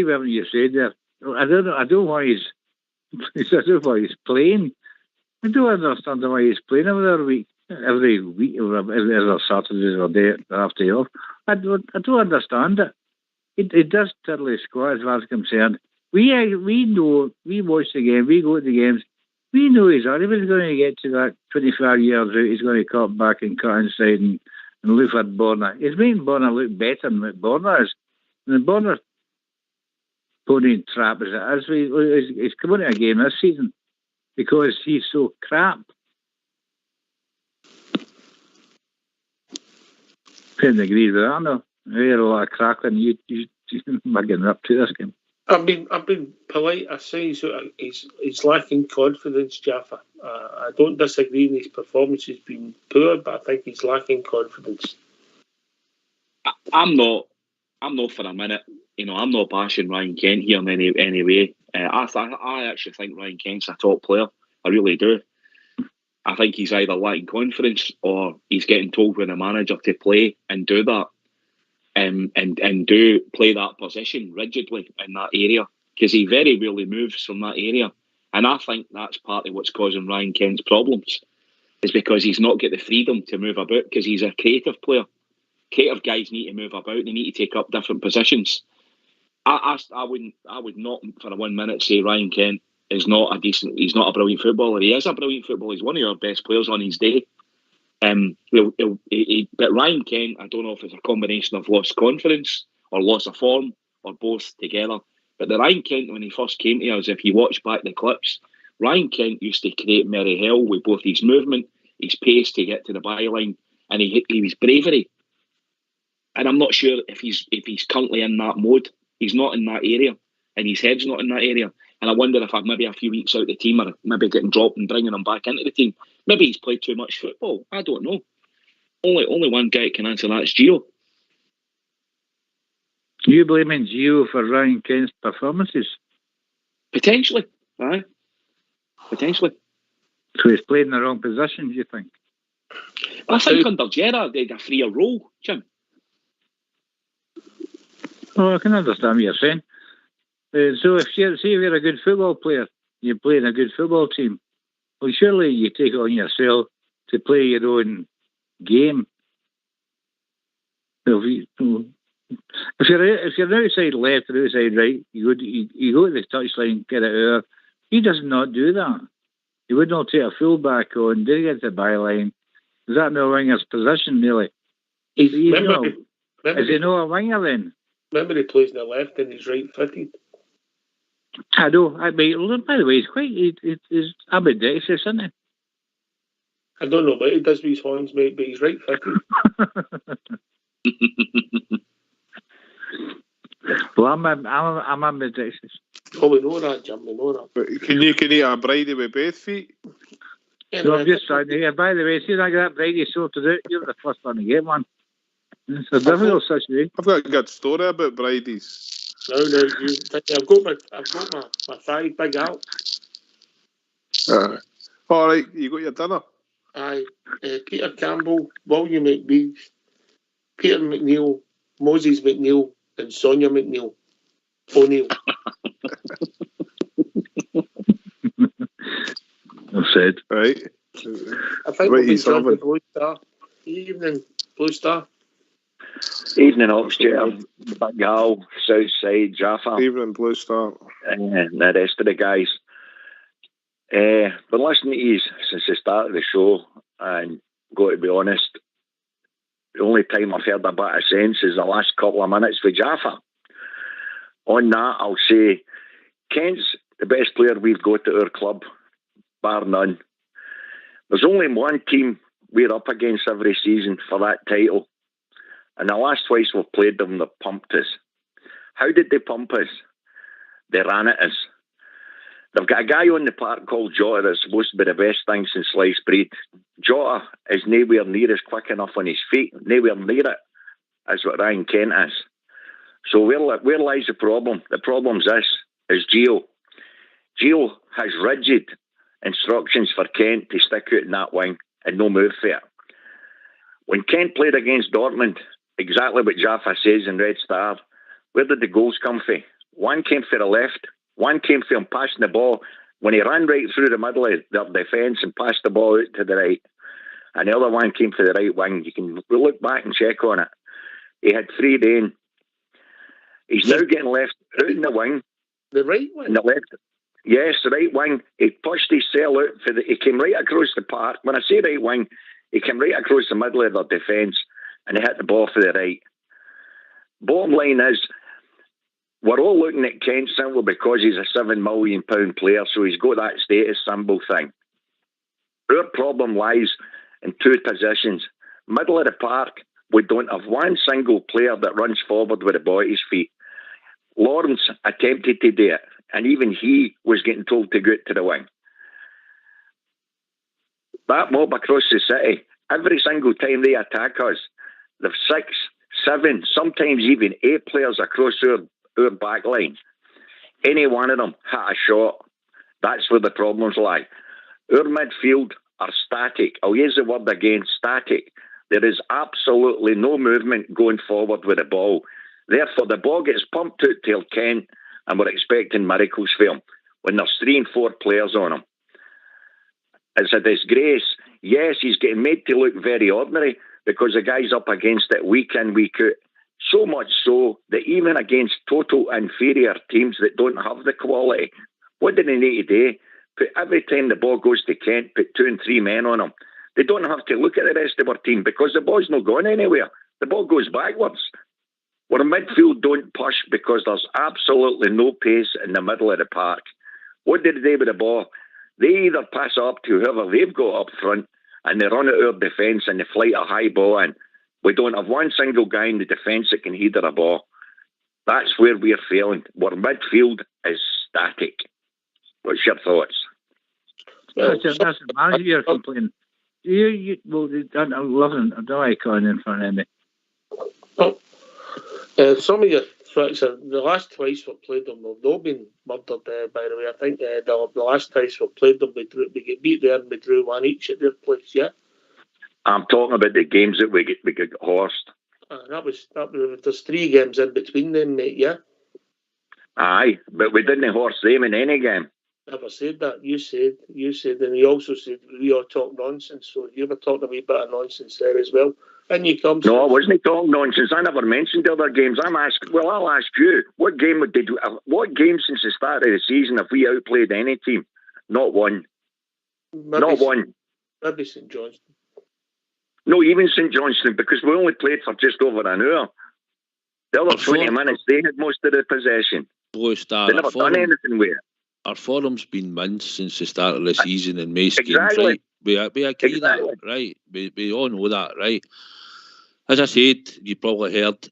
with what you said there. I don't know why he's playing. I don't understand why he's playing every week or every Saturday or day after off. I don't understand it. It does totally squat as far as I'm concerned. We know, we watch the game, we go to the games, we know he's going to get to that 25 years out, he's going to cut back and cut inside and look at Borna. He's making Borna look better than what Borna is. And Borna's pony trap as it is, he's come into a game this season because he's so crap. Couldn't agree with that, no. We had a lot of crackling. You getting up to this game. I've been polite. I say he's lacking confidence, Jaffa. I don't disagree in his performance has been poor, but I think he's lacking confidence. I'm not for a minute. I'm not bashing Ryan Kent here in any way. I actually think Ryan Kent's a top player. I really do. I think he's either lacking confidence or he's getting told by the manager to play and do that. And do play that position rigidly in that area, because he very rarely moves from that area, and I think that's partly what's causing Ryan Kent's problems, is because he's not got the freedom to move about, because he's a creative player. Creative guys need to move about, they need to take up different positions. I would not for 1 minute say Ryan Kent is not he's not a brilliant footballer. He is a brilliant footballer. He's one of your best players on his day. But Ryan Kent, I don't know if it's a combination of lost confidence or loss of form or both together. But the Ryan Kent, when he first came to us, if you watch back the clips, Ryan Kent used to create merry hell with both his movement, his pace to get to the byline, and his bravery. And I'm not sure if he's currently in that mode. He's not in that area, and his head's not in that area. And I wonder if I'm maybe a few weeks out the team, or maybe getting dropped and bringing him back into the team. Maybe he's played too much football. I don't know. Only one guy can answer that. It's Gio. You blaming Gio for Ryan Kent's performances? Potentially, aye. Potentially. So he's played in the wrong position, do you think? I think under Gerrard they had a freer role, Jim. Oh, I can understand what you're saying. So if you're a good football player, you play in a good football team, well, surely you take it on yourself to play your own game. If you're outside left or outside right, you go to the touchline, get it out. He does not do that. He would not take a fullback on, did he get to the byline? Is that no winger's position, really? Is he not a winger then? Remember he plays on the left and he's right-footed. I know. By the way, he's ambidextrous, isn't he? I don't know what he does with his horns, mate, but he's right-footed. Well, I'm ambidextrous. Oh, we know that, Jim. We know that. But can you eat a bridie with both feet? Yeah, No, I'm just trying to hear. By the way, see, I got that bridie sorted out. You're the first one to get one. It's a difficult situation. I've got a good story about bridies. No, I've got my 5 big out. All right, you got your dinner. Aye, Peter Campbell, William McBeach, Peter McNeil, Moses McNeil, and Sonia McNeil. O'Neill. I've said. Right. I think we'll be drinking Blue Star. Evening, Blue Star. Evening, Oxford, Big Hall, Southside, Jaffa. Evening, Blue Star. And the rest of the guys. Been listening to you since the start of the show, and got to be honest, the only time I've heard a bit of sense is the last couple of minutes with Jaffa. On that, I'll say Kent's the best player we've got at our club, bar none. There's only one team we're up against every season for that title. And the last twice we've played them, they pumped us. How did they pump us? They ran at us. They've got a guy on the park called Jota that's supposed to be the best thing since sliced bread. Jota is nowhere near as quick enough on his feet, nowhere near it as what Ryan Kent is. So where lies the problem? The problem's this, is Gio. Gio has rigid instructions for Kent to stick out in that wing and no move for it. When Kent played against Dortmund, exactly what Jaffa says in Red Star, where did the goals come from? One came for the left, one came for him passing the ball when he ran right through the middle of their defence and passed the ball out to the right. And the other one came for the right wing. You can look back and check on it. He had 3 then. He's now getting left out in the wing. The right wing? In the left. Yes, the right wing. He pushed his cell out he came right across the park. When I say right wing, he came right across the middle of their defence and he hit the ball for the right. Bottom line is, we're all looking at Kent simply because he's a £7 million player, so he's got that status symbol thing. Our problem lies in 2 positions. Middle of the park, we don't have one single player that runs forward with the ball at his feet. Lawrence attempted to do it, and even he was getting told to go out to the wing. That mob across the city, every single time they attack us, they've 6, 7, sometimes even 8 players across our back line. Any one of them hit a shot. That's where the problems lie. Our midfield are static. I'll use the word again, static. There is absolutely no movement going forward with the ball. Therefore, the ball gets pumped out to Kent, and we're expecting miracles for him when there's 3 and 4 players on him. It's a disgrace. Yes, he's getting made to look very ordinary because the guy's up against it week in, week out. So much so that even against total inferior teams that don't have the quality, what do they need to do? Every time the ball goes to Kent, put 2 and 3 men on him. They don't have to look at the rest of our team because the ball's not going anywhere. The ball goes backwards. Our midfield don't push because there's absolutely no pace in the middle of the park. What do they do with the ball? They either pass up to whoever they've got up front and they run at our defence and they flight a high ball in. We don't have one single guy in the defence that can header a ball. That's where we're failing. Our midfield is static. What's your thoughts? Well, that's the manager you're complaining. Well, I'm loving. I don't like calling in front of me. Some of your tricks, the last twice we played them, they've not been murdered, by the way. I think the last twice we played them, we get beat there and we drew 1 each at their place, yeah? I'm talking about the games that we get horsed. That was there's 3 games in between them, mate, yeah? Aye, but we didn't horse them in any game. Never said that. You said, and you also said we all talk nonsense. So you were talking a wee bit of nonsense there as well. And you come. No, I wasn't talking nonsense. I never mentioned the other games. I'll ask you, what game since the start of the season have we outplayed any team? Not one. Not one. Maybe St Johnstone. No, even St Johnstone, because we only played for just over an hour. The other 20 minutes, they had most of the possession. Blue Star, they never done anything with it. Our form's been minced since the start of the season in most exactly. games, right? We agree that, right? We all know that, right? As I said, you probably heard,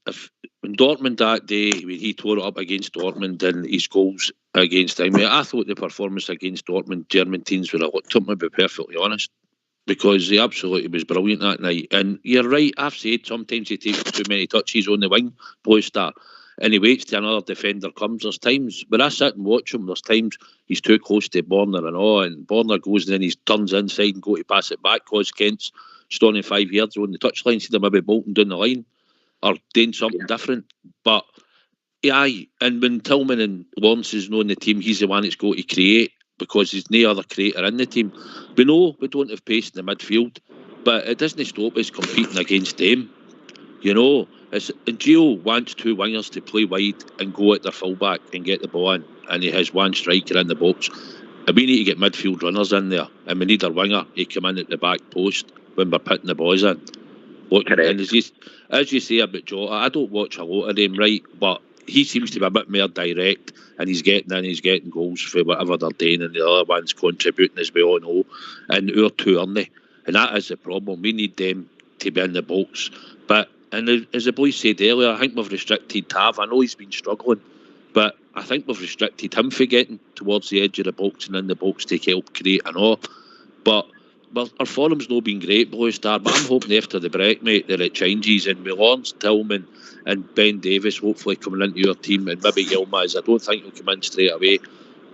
when Dortmund that day, when he tore it up against Dortmund and his goals against him, I thought the performance against Dortmund, German teams would have looked up, to be perfectly honest, because he absolutely was brilliant that night. And you're right, I've said sometimes he takes too many touches on the wing, Blue Star, and he waits till another defender comes. There's times when I sit and watch him, there's times he's too close to Borner and all, and Borner goes and then he turns inside and go to pass it back because Kent's standing 5 yards on the touchline instead of maybe bolting down the line or doing something different. But aye, and when Tillman and Lawrence is not in the team, he's the one that's got to create because there's no other creator in the team. We know we don't have pace in the midfield, but it doesn't stop us competing against them. You know, Gio wants 2 wingers to play wide and go at their fullback and get the ball in, and he has 1 striker in the box. And we need to get midfield runners in there, and we need our winger to come in at the back post when we're putting the boys in. Look, and as you say about Jota, I don't watch a lot of them, right, but he seems to be a bit more direct, and he's getting in, he's getting goals for whatever they're doing, and the other one's contributing, as we all know, and our 2 aren't they? And that is the problem. We need them to be in the box. But and as the boys said earlier, I think we've restricted Tav. I know he's been struggling, but I think we've restricted him for getting towards the edge of the box and in the box to help create and all. But our form's not been great, Blue Star, but I'm hoping after the break, mate, that it changes, and with Lawrence, Tillman and Ben Davis hopefully coming into your team, and maybe Yilmaz, I don't think he'll come in straight away.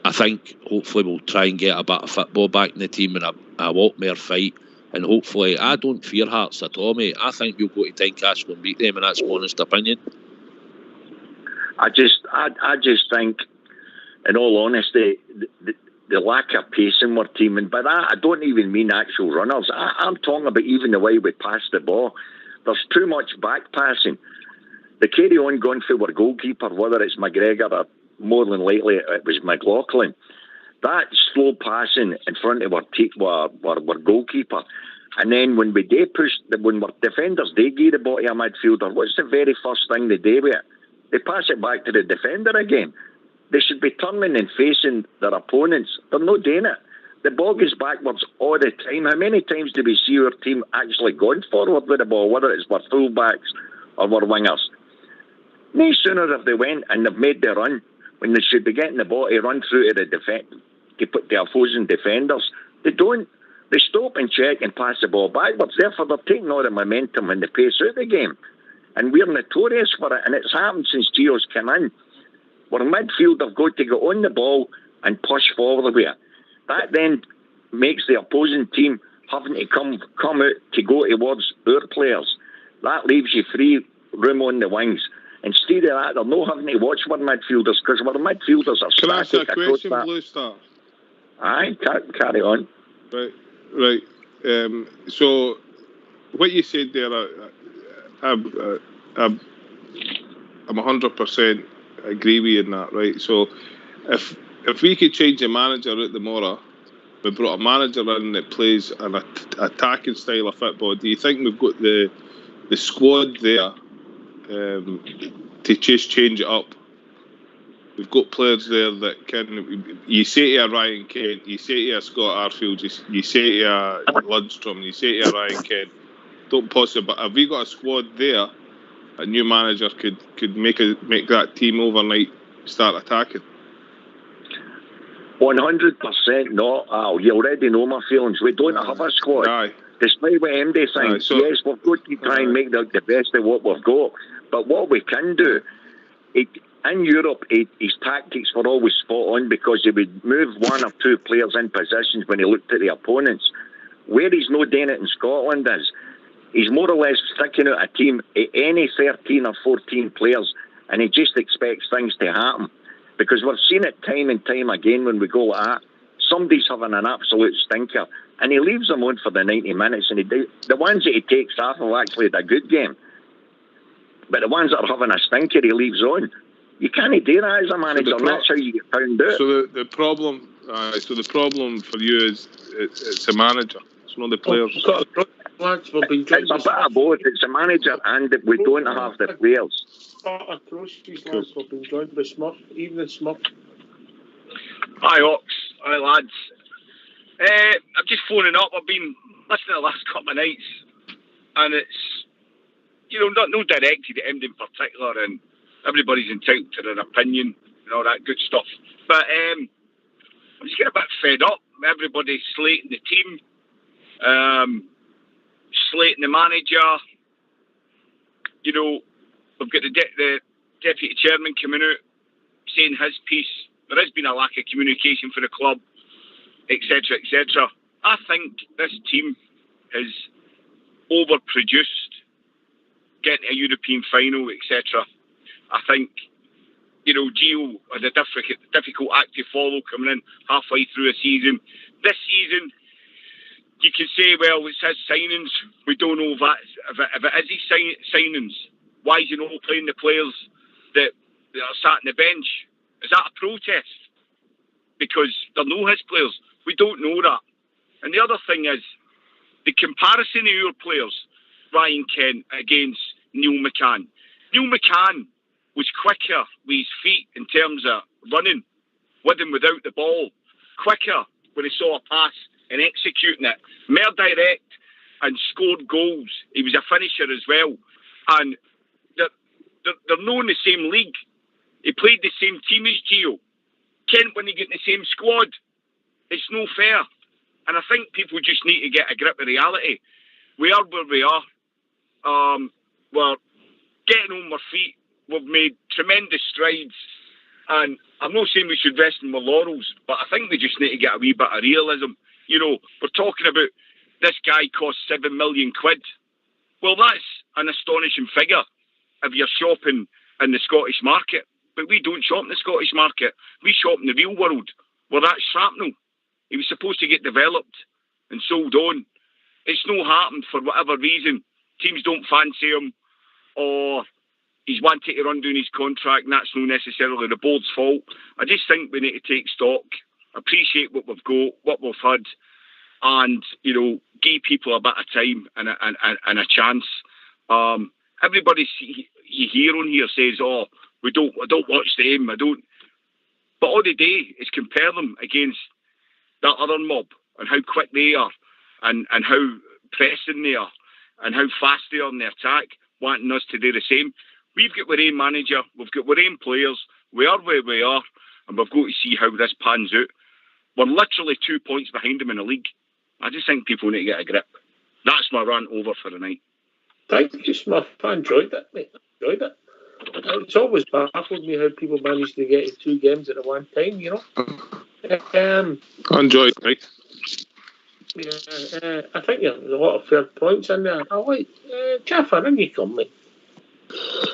I think hopefully we'll try and get a bit of football back in the team and a lot more fight. And hopefully, I don't fear Hearts at all, mate. I think we'll go to Tynecastle and beat them, and that's my honest opinion. I just think, in all honesty, the lack of pace in our team, and by that I don't even mean actual runners. I'm talking about even the way we pass the ball. There's too much back passing. They carry on going for our goalkeeper, whether it's McGregor or more than likely it was McLaughlin. That slow passing in front of our goalkeeper. And then when we when our defenders get the ball to a midfielder, what's the very first thing they do with it? They pass it back to the defender again. They should be turning and facing their opponents. They're not doing it. The ball goes backwards all the time. How many times do we see our team actually going forward with the ball, whether it's our full-backs or our wingers? No sooner have they went and they've made their run when they should be getting the ball to run through to to put the opposing defenders. They don't. They stop and check and pass the ball backwards. Therefore, they're taking all the momentum and the pace out of the game. And we're notorious for it. And it's happened since Gio's come in. Our midfield have got to get on the ball and push forward with it. That then makes the opposing team having to come out to go towards our players. That leaves you free room on the wings. Instead of that, they're not having to watch our midfielders because our midfielders are Can I ask static. a question, Blue Star? Aye, carry on. Right. So, what you said there, I'm 100% agree with you in that, right? So, if we could change the manager at the Mora, we brought a manager in that plays an attacking style of football. Do you think we've got the squad there to just change it up? We've got players there that can. You say to a Ryan Kent, you say to a Scott Arfield, you say to a Lundstrom, you say to a Ryan Kent. Don't possibly. But have we got a squad there? A new manager could make that team overnight start attacking. 100% not. You already know my feelings. We don't have a squad. Aye. Despite what MD thinks, yes, we've got to try and make the best of what we've got. But what we can do, in Europe, his tactics were always spot on because he would move one or two players in positions when he looked at the opponents. Where he's not doing it in Scotland is he's more or less sticking out a team at any 13 or 14 players and he just expects things to happen. Because we've seen it time and time again when we go like that. Somebody's having an absolute stinker and he leaves them on for the 90 minutes and the ones that he takes off have actually had a good game. But the ones that are having a stinker he leaves on. You can't do that as a manager, and that's how you get found out. So the problem for you is it's a manager. It's not the players. It's a bit of both. It's a manager, and we don't have the players. Lads, we've been joined by Smurf, even the Smurf. Hi, Ox. Hi, lads. I'm just phoning up. I've been listening to the last couple of nights, and it's no directed at MD in particular, and everybody's entitled to their opinion and all that good stuff. But I'm just getting a bit fed up. Everybody's slating the team, slating the manager. We've got the deputy chairman coming out saying his piece. There has been a lack of communication for the club, etc., etc. I think this team has overproduced getting a European final, etc. I think, Gio had a difficult act to follow coming in halfway through a season. This season, you can say, well, it's his signings. We don't know if it is his signings. Why is he not playing the players that are sat on the bench? Is that a protest? Because they're not his players. We don't know that. And the other thing is, the comparison of your players, Ryan Kent against Neil McCann. Neil McCann was quicker with his feet in terms of running, with and without the ball. Quicker when he saw a pass and executing it. More direct and scored goals. He was a finisher as well. And they're not in the same league. He played the same team as Gio. Kent, when he get in the same squad, it's no fair. And I think people just need to get a grip of reality. We are where we are. We're getting on our feet. We've made tremendous strides. And I'm not saying we should rest in our laurels, but I think we just need to get a wee bit of realism. You know, we're talking about this guy cost £7 million. Well, that's an astonishing figure if you're shopping in the Scottish market. But we don't shop in the Scottish market. We shop in the real world, where that's shrapnel. He was supposed to get developed and sold on. It's not happened for whatever reason. Teams don't fancy him, or he's wanting to run down his contract, and that's not necessarily the board's fault. I just think we need to take stock, appreciate what we've got, what we've had, and, you know, give people a bit of time and a chance. Everybody you hear on here says, "Oh, I don't watch them. I don't." But all they do is compare them against that other mob and how quick they are, and how pressing they are, and how fast they are in the attack, wanting us to do the same. We've got our own manager, we've got our own players, we are where we are, and we've got to see how this pans out. We're literally 2 points behind them in the league. I just think people need to get a grip. That's my rant over for the night. Thank you, Smurf. I enjoyed that, mate. I enjoyed it. It's always baffled me how people manage to get in 2 games at one time, you know. I enjoyed it, mate. Yeah, I think there's a lot of fair points in there. I like Jaffa, in you come, mate.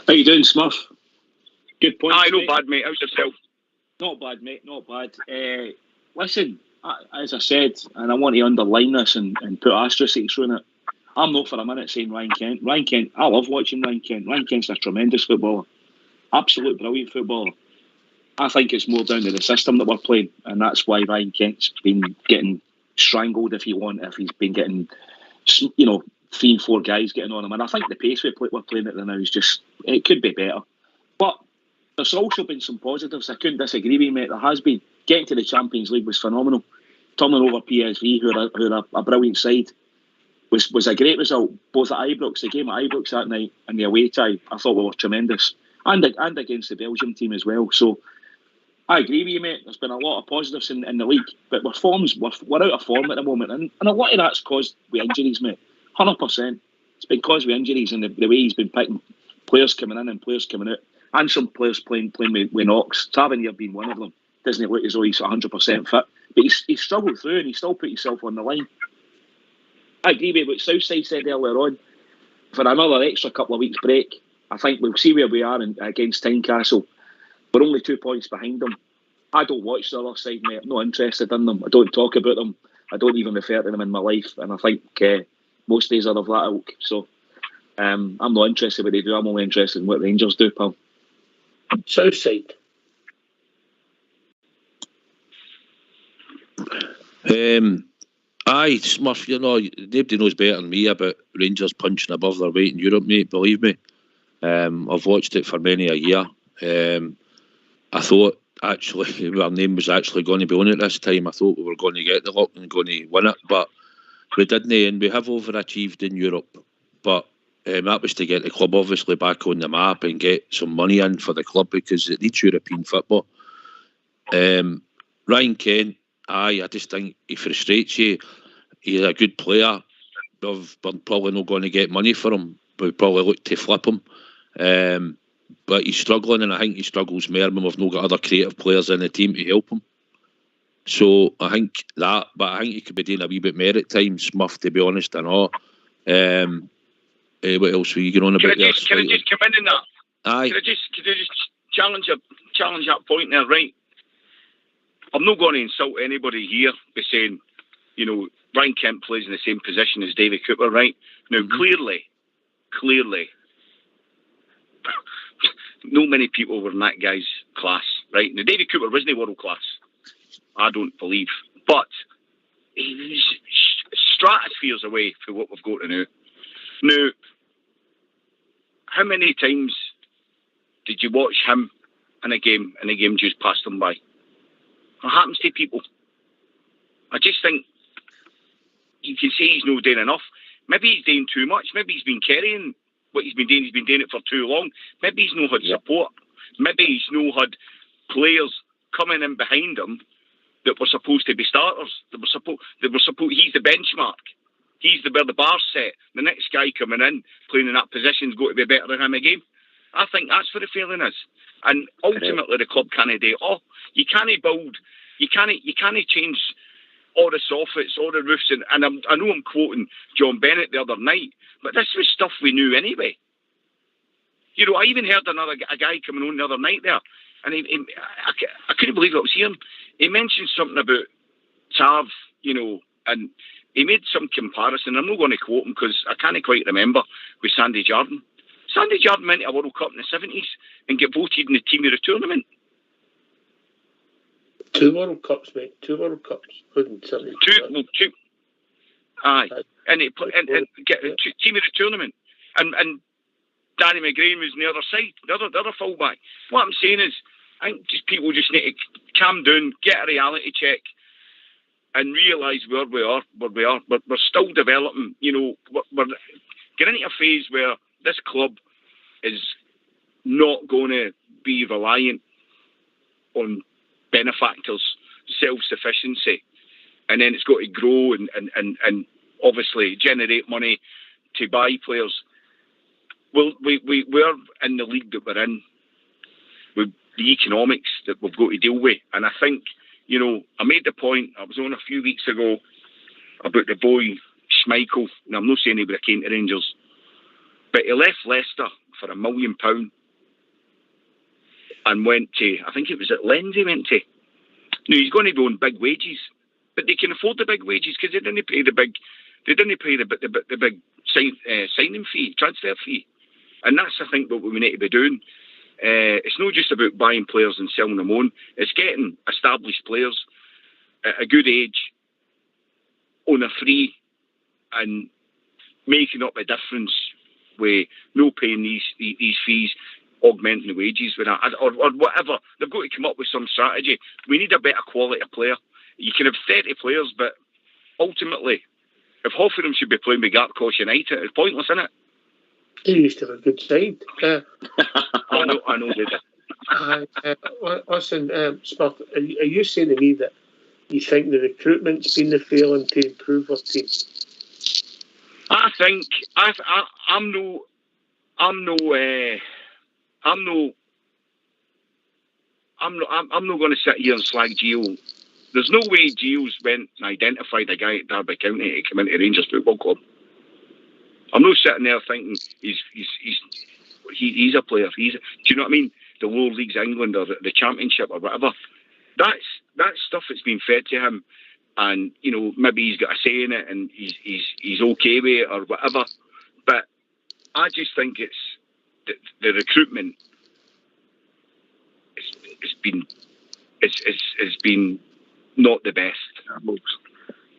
How you doing, Smurf? Good point. Aye, not bad, mate. How's yourself? Not bad, mate. Not bad. Listen, as I said, and I want to underline this and put asterisks on it, I'm not for a minute saying Ryan Kent. Ryan Kent, I love watching Ryan Kent. Ryan Kent's a tremendous footballer. Absolute brilliant footballer. I think it's more down to the system that we're playing, and that's why Ryan Kent's been getting strangled, if you want, if he's been getting, you know, 3 and 4 guys getting on him. And I think the pace we're playing at the now is just, it could be better. But there's also been some positives. I couldn't disagree with you, mate. There has been. Getting to the Champions League was phenomenal. Turning over PSV, who are a brilliant side, was a great result. Both at Ibrox, the game at Ibrox that night, and the away tie, I thought we were tremendous. And against the Belgium team as well. So I agree with you, mate. There's been a lot of positives in the league, but we're out of form at the moment, and a lot of that's caused with injuries, mate. 100%. It's been caused with injuries and the way he's been picking players coming in and players coming out, and some players playing with knocks. Tavernier being one of them. Doesn't look as though he's 100% fit, but he's struggled through and he still put himself on the line. I agree with what Southside said earlier on. For another extra couple of weeks break, I think we'll see where we are against Tynecastle. We're only 2 points behind them. I don't watch the other side, mate. I'm not interested in them. I don't talk about them. I don't even refer to them in my life. And I think most days are of that ilk. So I'm not interested in what they do. I'm only interested in what Rangers do, pal. Southside. Aye, Smurf, you know, nobody knows better than me about Rangers punching above their weight in Europe, mate, believe me. I've watched it for many a year. I thought, actually, our name was actually going to be on it this time. I thought we were going to get the luck and going to win it, but we didn't, and we have overachieved in Europe. But that was to get the club, obviously, back on the map and get some money in for the club because it needs European football. Ryan Kent, I just think he frustrates you. He's a good player. We're probably not going to get money for him. We probably look to flip him. But he's struggling, and I think he struggles more when we've not got other creative players in the team to help him. So I think that, but I think he could be doing a wee bit more at times, Smurf, to be honest, and all. What else were you going on about there? Can I just come in that? Aye. Can I just challenge that point there, right? I'm not going to insult anybody here by saying, you know, Ryan Kent plays in the same position as David Cooper, right? Now, clearly, not many people were in that guy's class, right? Now, David Cooper wasn't world class, I don't believe, but he's stratospheres away from what we've got now. Now, how many times did you watch him in a game and the game just passed him by? What happens to people? I just think you can say he's not doing enough. Maybe he's doing too much. Maybe he's been carrying what he's been doing. He's been doing it for too long. Maybe he's not had support. Maybe he's not had players coming in behind him that were supposed to be starters. He's the benchmark. He's where the bar's set. The next guy coming in, playing in that position, is going to be better than him again. I think that's where the failing is. And ultimately, the club can't do it all. You can't build, you can't change all the soffits, all the roofs. And I know I'm quoting John Bennett the other night, but this was stuff we knew anyway. You know, I even heard a guy coming on the other night there, and I couldn't believe what I was hearing. He mentioned something about Tav, you know, and he made some comparison. I'm not going to quote him because I can't quite remember, with Sandy Jardine. Sandy Jardine went to a World Cup in the 70s and get voted in the team of the tournament. 2 World Cups, mate. 2 World Cups. Two. Aye. And get team of the tournament. And Danny McGrain was on the other side, the other fullback. What I'm saying is, I think people just need to calm down, get a reality check, and realise where we are. We're still developing. You know, we're getting into a phase where this club is not going to be reliant on benefactors, self-sufficiency, and then it's got to grow and obviously generate money to buy players. Well, we're in the league that we're in with the economics that we've got to deal with. And I think, you know, I made the point, I was on a few weeks ago about the boy Schmeichel. Now, I'm not saying he came to Rangers, but he left Leicester for £1 million and went to, I think it was at Lens he went to. Now, he's going to be on big wages, but they can afford the big wages because they didn't pay the big signing fee, transfer fee. And that's, I think, what we need to be doing. It's not just about buying players and selling them on. It's getting established players at a good age on a free and making up a difference with no paying these fees, augmenting the wages with that, or whatever. They've got to come up with some strategy. We need a better quality of player. You can have 30 players, but ultimately, if half of them should be playing with Gartcosh United, it's pointless, isn't it? He used to have a good side. I know they did. Listen, Smith, are you saying to me that you think the recruitment's been the failing to improve our team? I think I'm not going to sit here and slag Gio. There's no way Gio's went and identified a guy at Derby County to come into Rangers Football Club. I'm not sitting there thinking he's a player. Do you know what I mean? The lower leagues of England or the Championship or whatever. That's stuff that's been fed to him, and you know, maybe he's got a say in it and he's okay with it or whatever. But I just think it's the recruitment. It's been not the best.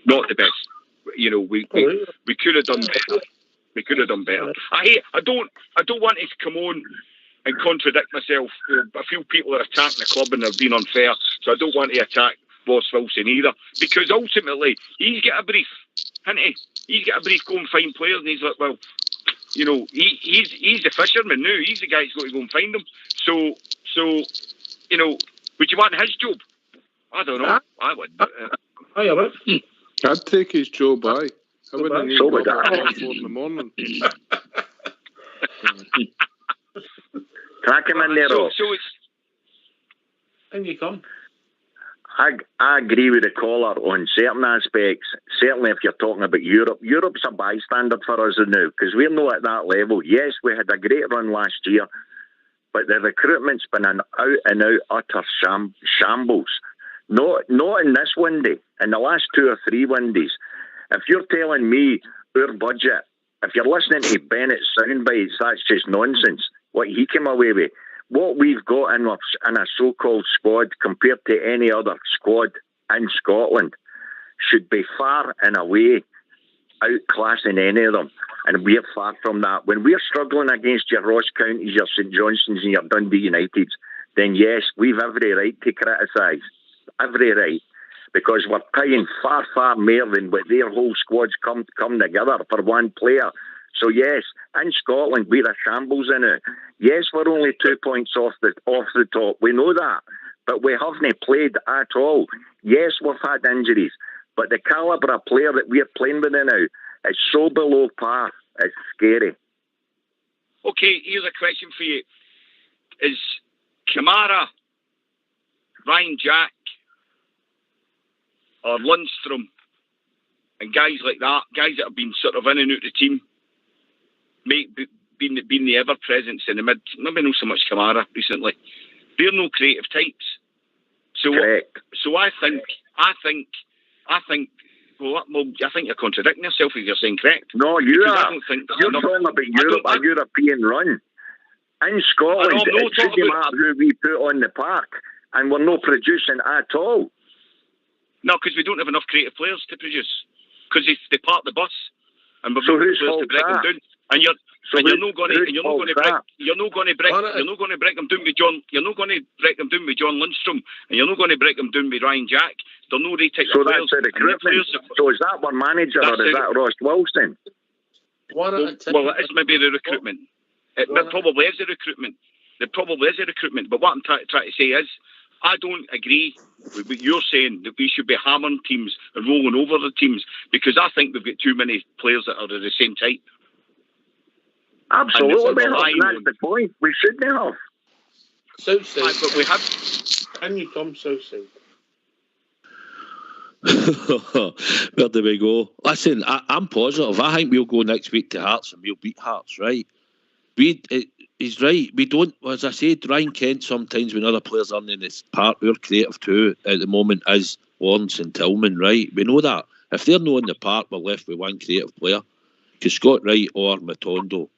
Not the best. You know, we could have done better. We could have done better. I don't want to come on and contradict myself. You know, I feel people are attacking the club and they're being unfair, so I don't want to attack Ross Wilson either, because ultimately he's got a brief, hasn't he? He's got a brief, go and find players, and he's like, well, you know, he's the fisherman now. He's the guy who's got to go and find them. So you know, would you want his job? I don't know. I would. I'd take his job, aye. I wouldn't need him at 4 in the morning. Can I come in there, Ross? So it's... In you come. I agree with the caller on certain aspects. Certainly if you're talking about Europe. Europe's a bystander for us now, because we're not at that level. Yes, we had a great run last year, but the recruitment's been an out-and-out utter shambles. Not in this windy, in the last 2 or 3 windies. If you're telling me our budget, if you're listening to Bennett's soundbites, that's just nonsense. What he came away with. What we've got in a so-called squad compared to any other squad in Scotland should be far and away outclassing any of them. And we're far from that. When we're struggling against your Ross Counties, your St Johnstones and your Dundee Uniteds, then yes, we've every right to criticise. Every right. Because we're paying far, far more than what their whole squads come together for one player. So yes, in Scotland we're a shambles in it. Yes, we're only 2 points off the top. We know that, but we haven't played at all. Yes, we've had injuries, but the calibre of player that we're playing with now is so below par. It's scary. Okay, here's a question for you. is Kamara, Ryan Jack, or Lundstrom, and guys like that, guys that have been sort of in and out the team, been the ever presence in the mid. Maybe not so much Kamara recently. They're no creative types. So I think. Well, I think you're contradicting yourself if you're saying correct. No, you're talking about Europe, a European run. In Scotland, it shouldn't matter who we put on the park, and we're not producing at all. No, because we don't have enough creative players to produce. Because they park the bus, and we've so got who's players to break them down. And you're not going to break them down with John. You're not going to break them down with John Lundstrom, and you're not going to break them down with Ryan Jack. They're no right type of players. So that's the recruitment. So is that our manager or is that Ross Wilson? Well, it is maybe the recruitment. It probably is the recruitment. But what I'm trying to say is, I don't agree with what you're saying that we should be hammering teams and rolling over the teams, because I think we've got too many players that are of the same type. Absolutely, that's the point. We shouldn't have. Southside. But we have. Can you come Southside? Where do we go? Listen, I'm positive. I think we'll go next week to Hearts and we'll beat Hearts, right? He's right. We don't, as I said, Ryan Kent sometimes when other players aren't in this part, we're creative too at the moment as Lawrence and Tillman, right? We know that. If they're not in the park, we're left with one creative player. Because Scott Wright or Matondo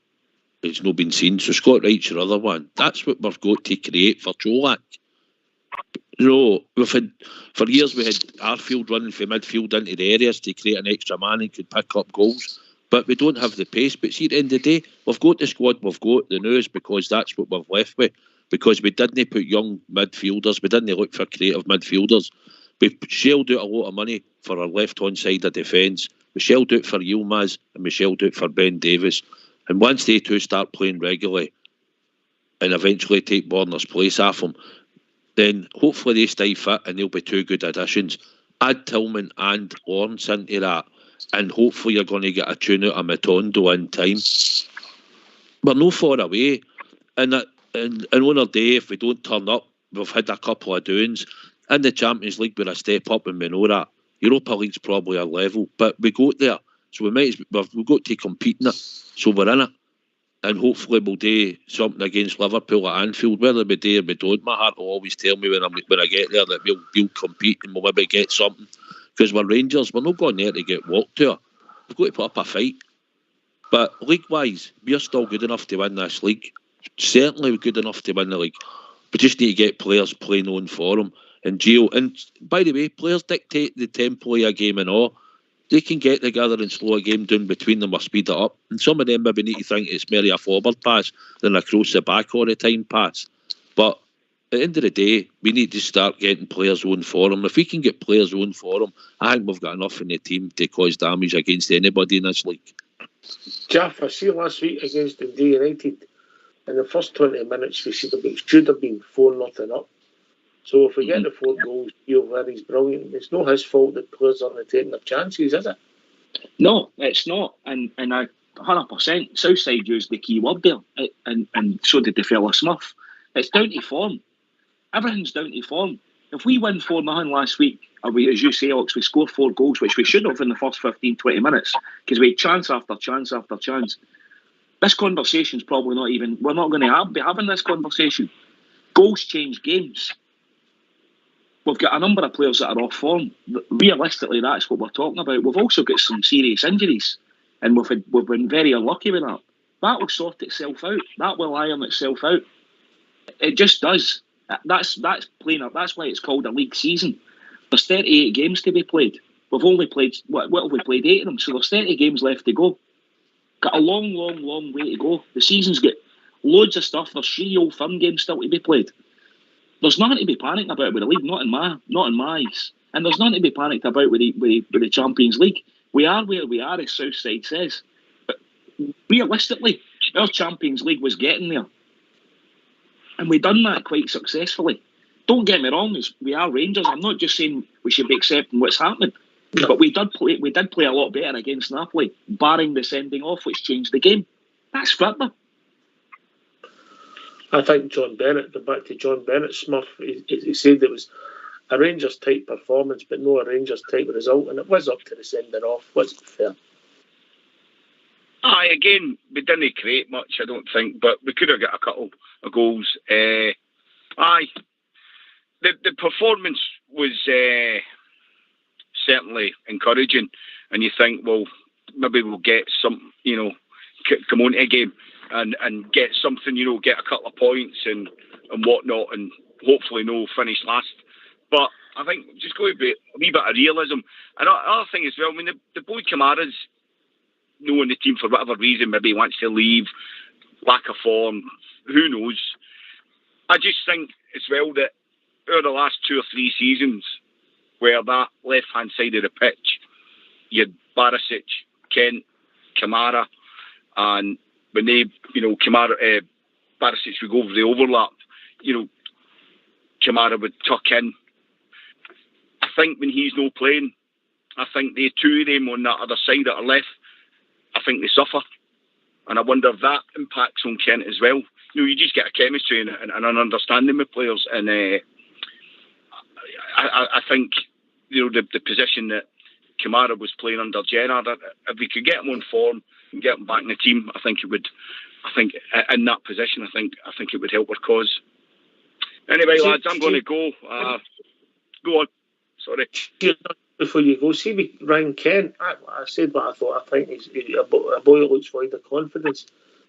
has not been seen. So Scott Wright's your other one. That's what we've got to create for Cholak. You know, for years we had Arfield running from midfield into the areas to create an extra man and could pick up goals. But we don't have the pace. But see, at the end of the day, we've got the squad we've got. The news because that's what we've left with. Because we didn't put young midfielders. We didn't look for creative midfielders. We shelled out a lot of money for our left-hand side of defence. We shelled out for Yilmaz and we shelled out for Ben Davies. And once they two start playing regularly and eventually take Warner's place off them, then hopefully they stay fit and they'll be two good additions. Add Tillman and Lawrence into that, and hopefully you're going to get a tune out of Matondo in time. We're no far away. And on our day, if we don't turn up, we've had a couple of doings. In the Champions League, we're a step up and we know that. Europa League's probably our level, but we got there. So we've got to compete in it. So we're in it. And hopefully we'll do something against Liverpool at Anfield. Whether we do or we don't, my heart will always tell me when I get there that we'll compete and we'll maybe get something. Because we're Rangers, we're not going there to get walked to. We've got to put up a fight. But league-wise, we're still good enough to win this league. Certainly good enough to win the league. We just need to get players playing on for them. And Gio, and by the way, players dictate the tempo of a game and all. They can get together and slow a game down between them or speed it up. And some of them maybe need to think it's merely a forward pass than a cross the back all the time pass. But at the end of the day, we need to start getting players on for them. If we can get players on for them, I think we've got enough in the team to cause damage against anybody in this league. Jeff, I see last week against Dundee United, in the first 20 minutes, we should have been 4-0 up. So if we get the 4 goals, Gio Verdi's brilliant. It's not his fault that players aren't taking their chances, is it? No, it's not. And I 100%. Southside used the key word there, and so did the fella Smith. It's down to form. Everything's down to form. If we win 4-0 last week, or we, as you say, Ox, we score 4 goals, which we should have in the first 15, 20 minutes, because we had chance after chance after chance. This conversation's probably not even, we're not going to be having this conversation. Goals change games. We've got a number of players that are off form. Realistically, that's what we're talking about. We've also got some serious injuries, and we've been very unlucky with that. That will sort itself out. That will iron itself out. It just does. That's playing up. That's why it's called a league season. There's 38 games to be played. We've only played, what have we played? 8 of them. So there's 30 games left to go. Got a long, long, long way to go. The season's got loads of stuff. There's 3 Old Firm games still to be played. There's nothing to be panicked about with the league, not in my eyes. And there's nothing to be panicked about with the Champions League. We are where we are, as Southside says. But realistically, our Champions League was getting there. And we've done that quite successfully. Don't get me wrong, we are Rangers. I'm not just saying we should be accepting what's happening. No. But we did play a lot better against Napoli, barring the sending off, which changed the game. That's football. I think John Bennett, going back to John Bennett, Smurf, he said it was a Rangers type performance, but no a Rangers type result, and it was up to the sender off. Let's be fair. Aye, again, we didn't create much, I don't think, but we could have got a couple of goals. Aye, the performance was certainly encouraging, and you think, well, maybe we'll get some, come on to a game and get something, get a couple of points and whatnot, and hopefully no finish last. But I think just go a wee bit of realism. And another thing as well, I mean, the boy Kamara's in the team for whatever reason, maybe he wants to leave, lack of form, who knows. I just think as well that over the last 2 or 3 seasons, where that left-hand side of the pitch, you had Barisic, Kent, Kamara, and when they, Kamara, Barisic would go over the overlap, Kamara would tuck in. I think when he's no playing, I think the two of them on that other side that are left, I think they suffer. And I wonder if that impacts on Kent as well. You just get a chemistry and an understanding with players. And I think, the position that Kamara was playing under Gerrard, if we could get him on form and get him back in the team, I think in that position, I think it would help our cause. Anyway, lads, I'm going to go. Go on. Sorry. Before you go, see with Ryan Kent, I said what I thought. I think he's a boy who looks void of confidence.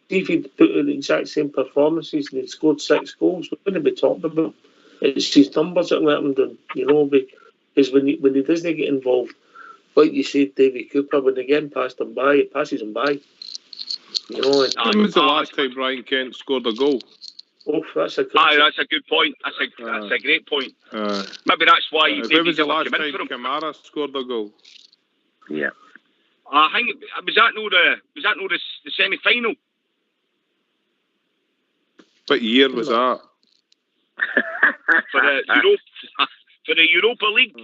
See if he'd put in the exact same performances and he'd scored 6 goals, we wouldn't be talking about him. It's his numbers that let him down, because when he doesn't get involved, like you said, Davy Cooper, when they get past him by, it passes him by. When was the last time Ryan Kent scored a goal? Oh, that's a good that's a good point. That's a great point. Maybe that's why when was the last time Kamara scored a goal? Yeah. I think was that no the semi-final? What year was that? for the Europa League.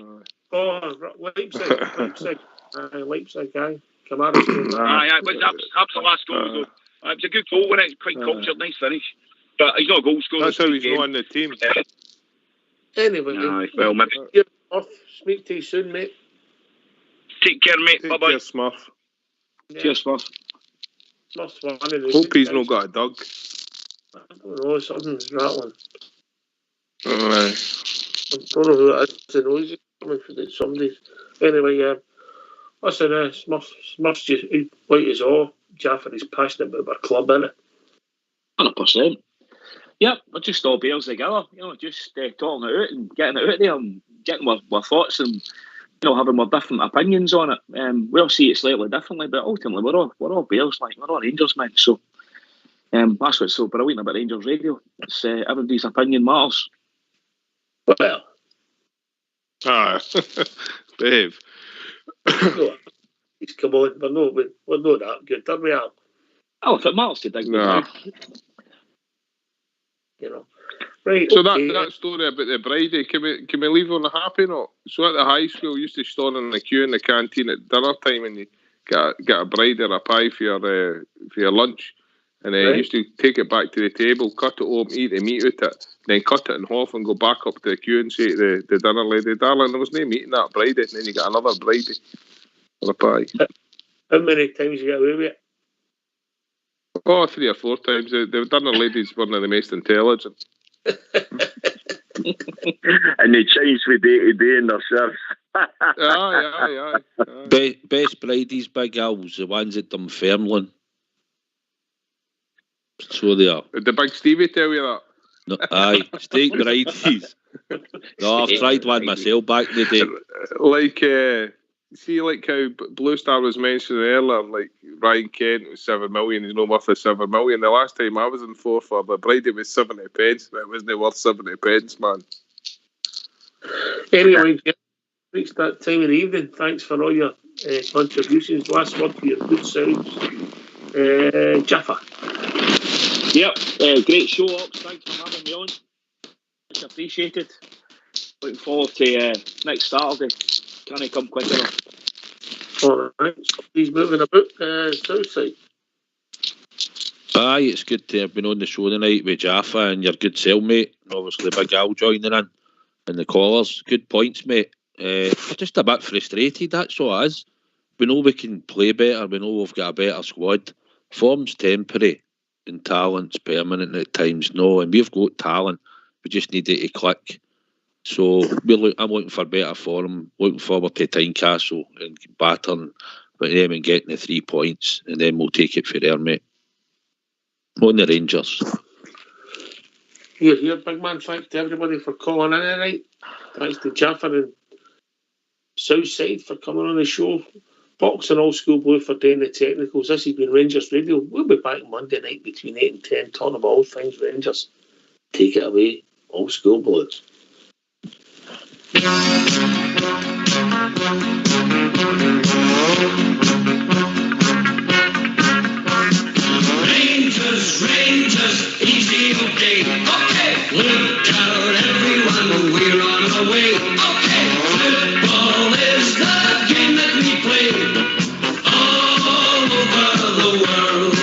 Leipzig guy. Kamara scored that. That's the last goal. It was a good goal, wasn't it? Quite cultured, nice finish. But he's not a goal scorer. That's how he's not in the team. Anyway, well, maybe. Speak to you soon, mate. Take care, mate. Bye bye. Cheers, Smurf. Yeah. Cheers, Smurf. Hope he's not got a dog. I don't know, something's rattling. Aye. I don't know who it is. The noise is coming from somebody's. Anyway, listen, Smurf's just white as all. Jaffer is passionate about our club, innit? 100%. Yep, we're just all bears together, just talking it out and getting it out there and getting our thoughts and having our different opinions on it. We'll see it slightly differently, but ultimately we're all bears, we're all Rangers men. So that's what's so brilliant about Rangers Radio. It's everybody's opinion matters. Well, Dave. Come on, we're not that good, are we? Oh, if it matters to dig, no. Right. So okay. that story about the Bridie, can we leave on a happy note? So at the high school, you used to stand in the queue in the canteen at dinner time, and you get a Bridie or a pie for your lunch, and then you used to take it back to the table, cut it open, eat the meat with it, then cut it in half and go back up to the queue and say to the dinner lady, "Darling, there was no meat in that Bridie," and then you get another Bridie or a pie. How many times you get away with it? Oh, 3 or 4 times. The dinner ladies weren't the most intelligent. And they changed from day to day in their service. Aye. Best Bridies, Big Al's, the ones at Dunfermline. So they are. Did the Big Stevie tell you that? No, aye, steak Bridies. No, I've tried one myself back in the day. See, like how Blue Star was mentioning earlier, like Ryan Kent was 7 million, he's not worth the 7 million. The last time I was in Forfar, the Bridie was 70 pence, but it wasn't worth 70 pence, man. Anyway, reached that time of the evening. Thanks for all your contributions. Last word for your good sounds. Jaffa. Yep, great show, Ops. Thanks for having me on. Much appreciated. Looking forward to next Saturday. Can I come quicker? All right. He's moving about south side. Aye, it's good to have been on the show tonight with Jaffa and your good cellmate, and obviously Big Al joining in, and the callers. Good points, mate. Just a bit frustrated, that's all it is. We know we can play better, we know we've got a better squad. Form's temporary and talent's permanent at times. No, and we've got talent, we just need it to click. So I'm looking for better form, looking forward to Tynecastle and battering with them and getting the 3 points, and then we'll take it from there, mate. On the Rangers. Here, big man. Thanks to everybody for calling in tonight. Thanks to Jaffa and Southside for coming on the show. Box and All School Blue for doing the technicals. This has been Rangers Radio. We'll be back Monday night between 8 and 10, talking about all things Rangers. Take it away, All School Blues. Rangers, easy, okay. Look out, everyone, we're on our way. Football is the game that we play all over the world.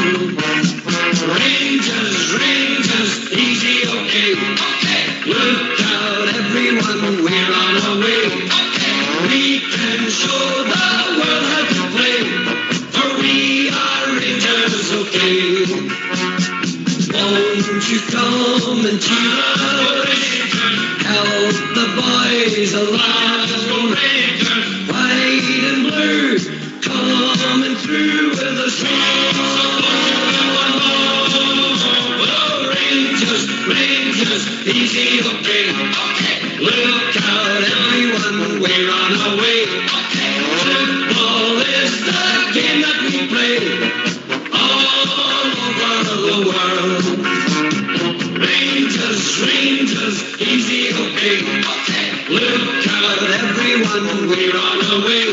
Rangers, easy, okay. Look out, everyone, we're on our way. We can show the world how to play, for we are Rangers, okay. Won't you come and cheer us? Help the boys along. White and blue, coming through with a song. Oh, Rangers, easy, okay. Look out, everyone, we're on our way. Football is the game that we play all over the world. Rangers, easy, okay. Look out, everyone, we're on our way.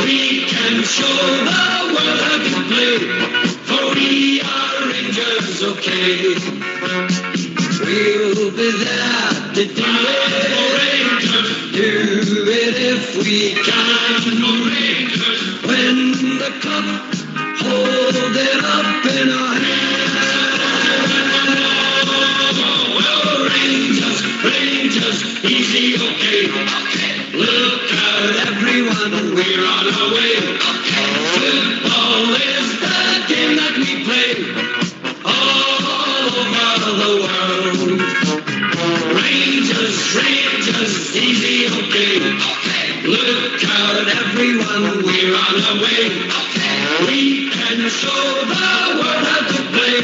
We can show the world how to play, for we are Rangers, okay. We'll be there to do it, do it if we can. Win the cup, hold it up in our hands. Well, Rangers, easy, okay. Look out, everyone, we're on our way. Football is the game that we play all over the world. Rangers, easy, okay. Look out, everyone, we're on our way. We can show the world how to play,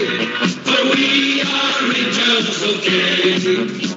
for we are Rangers, okay.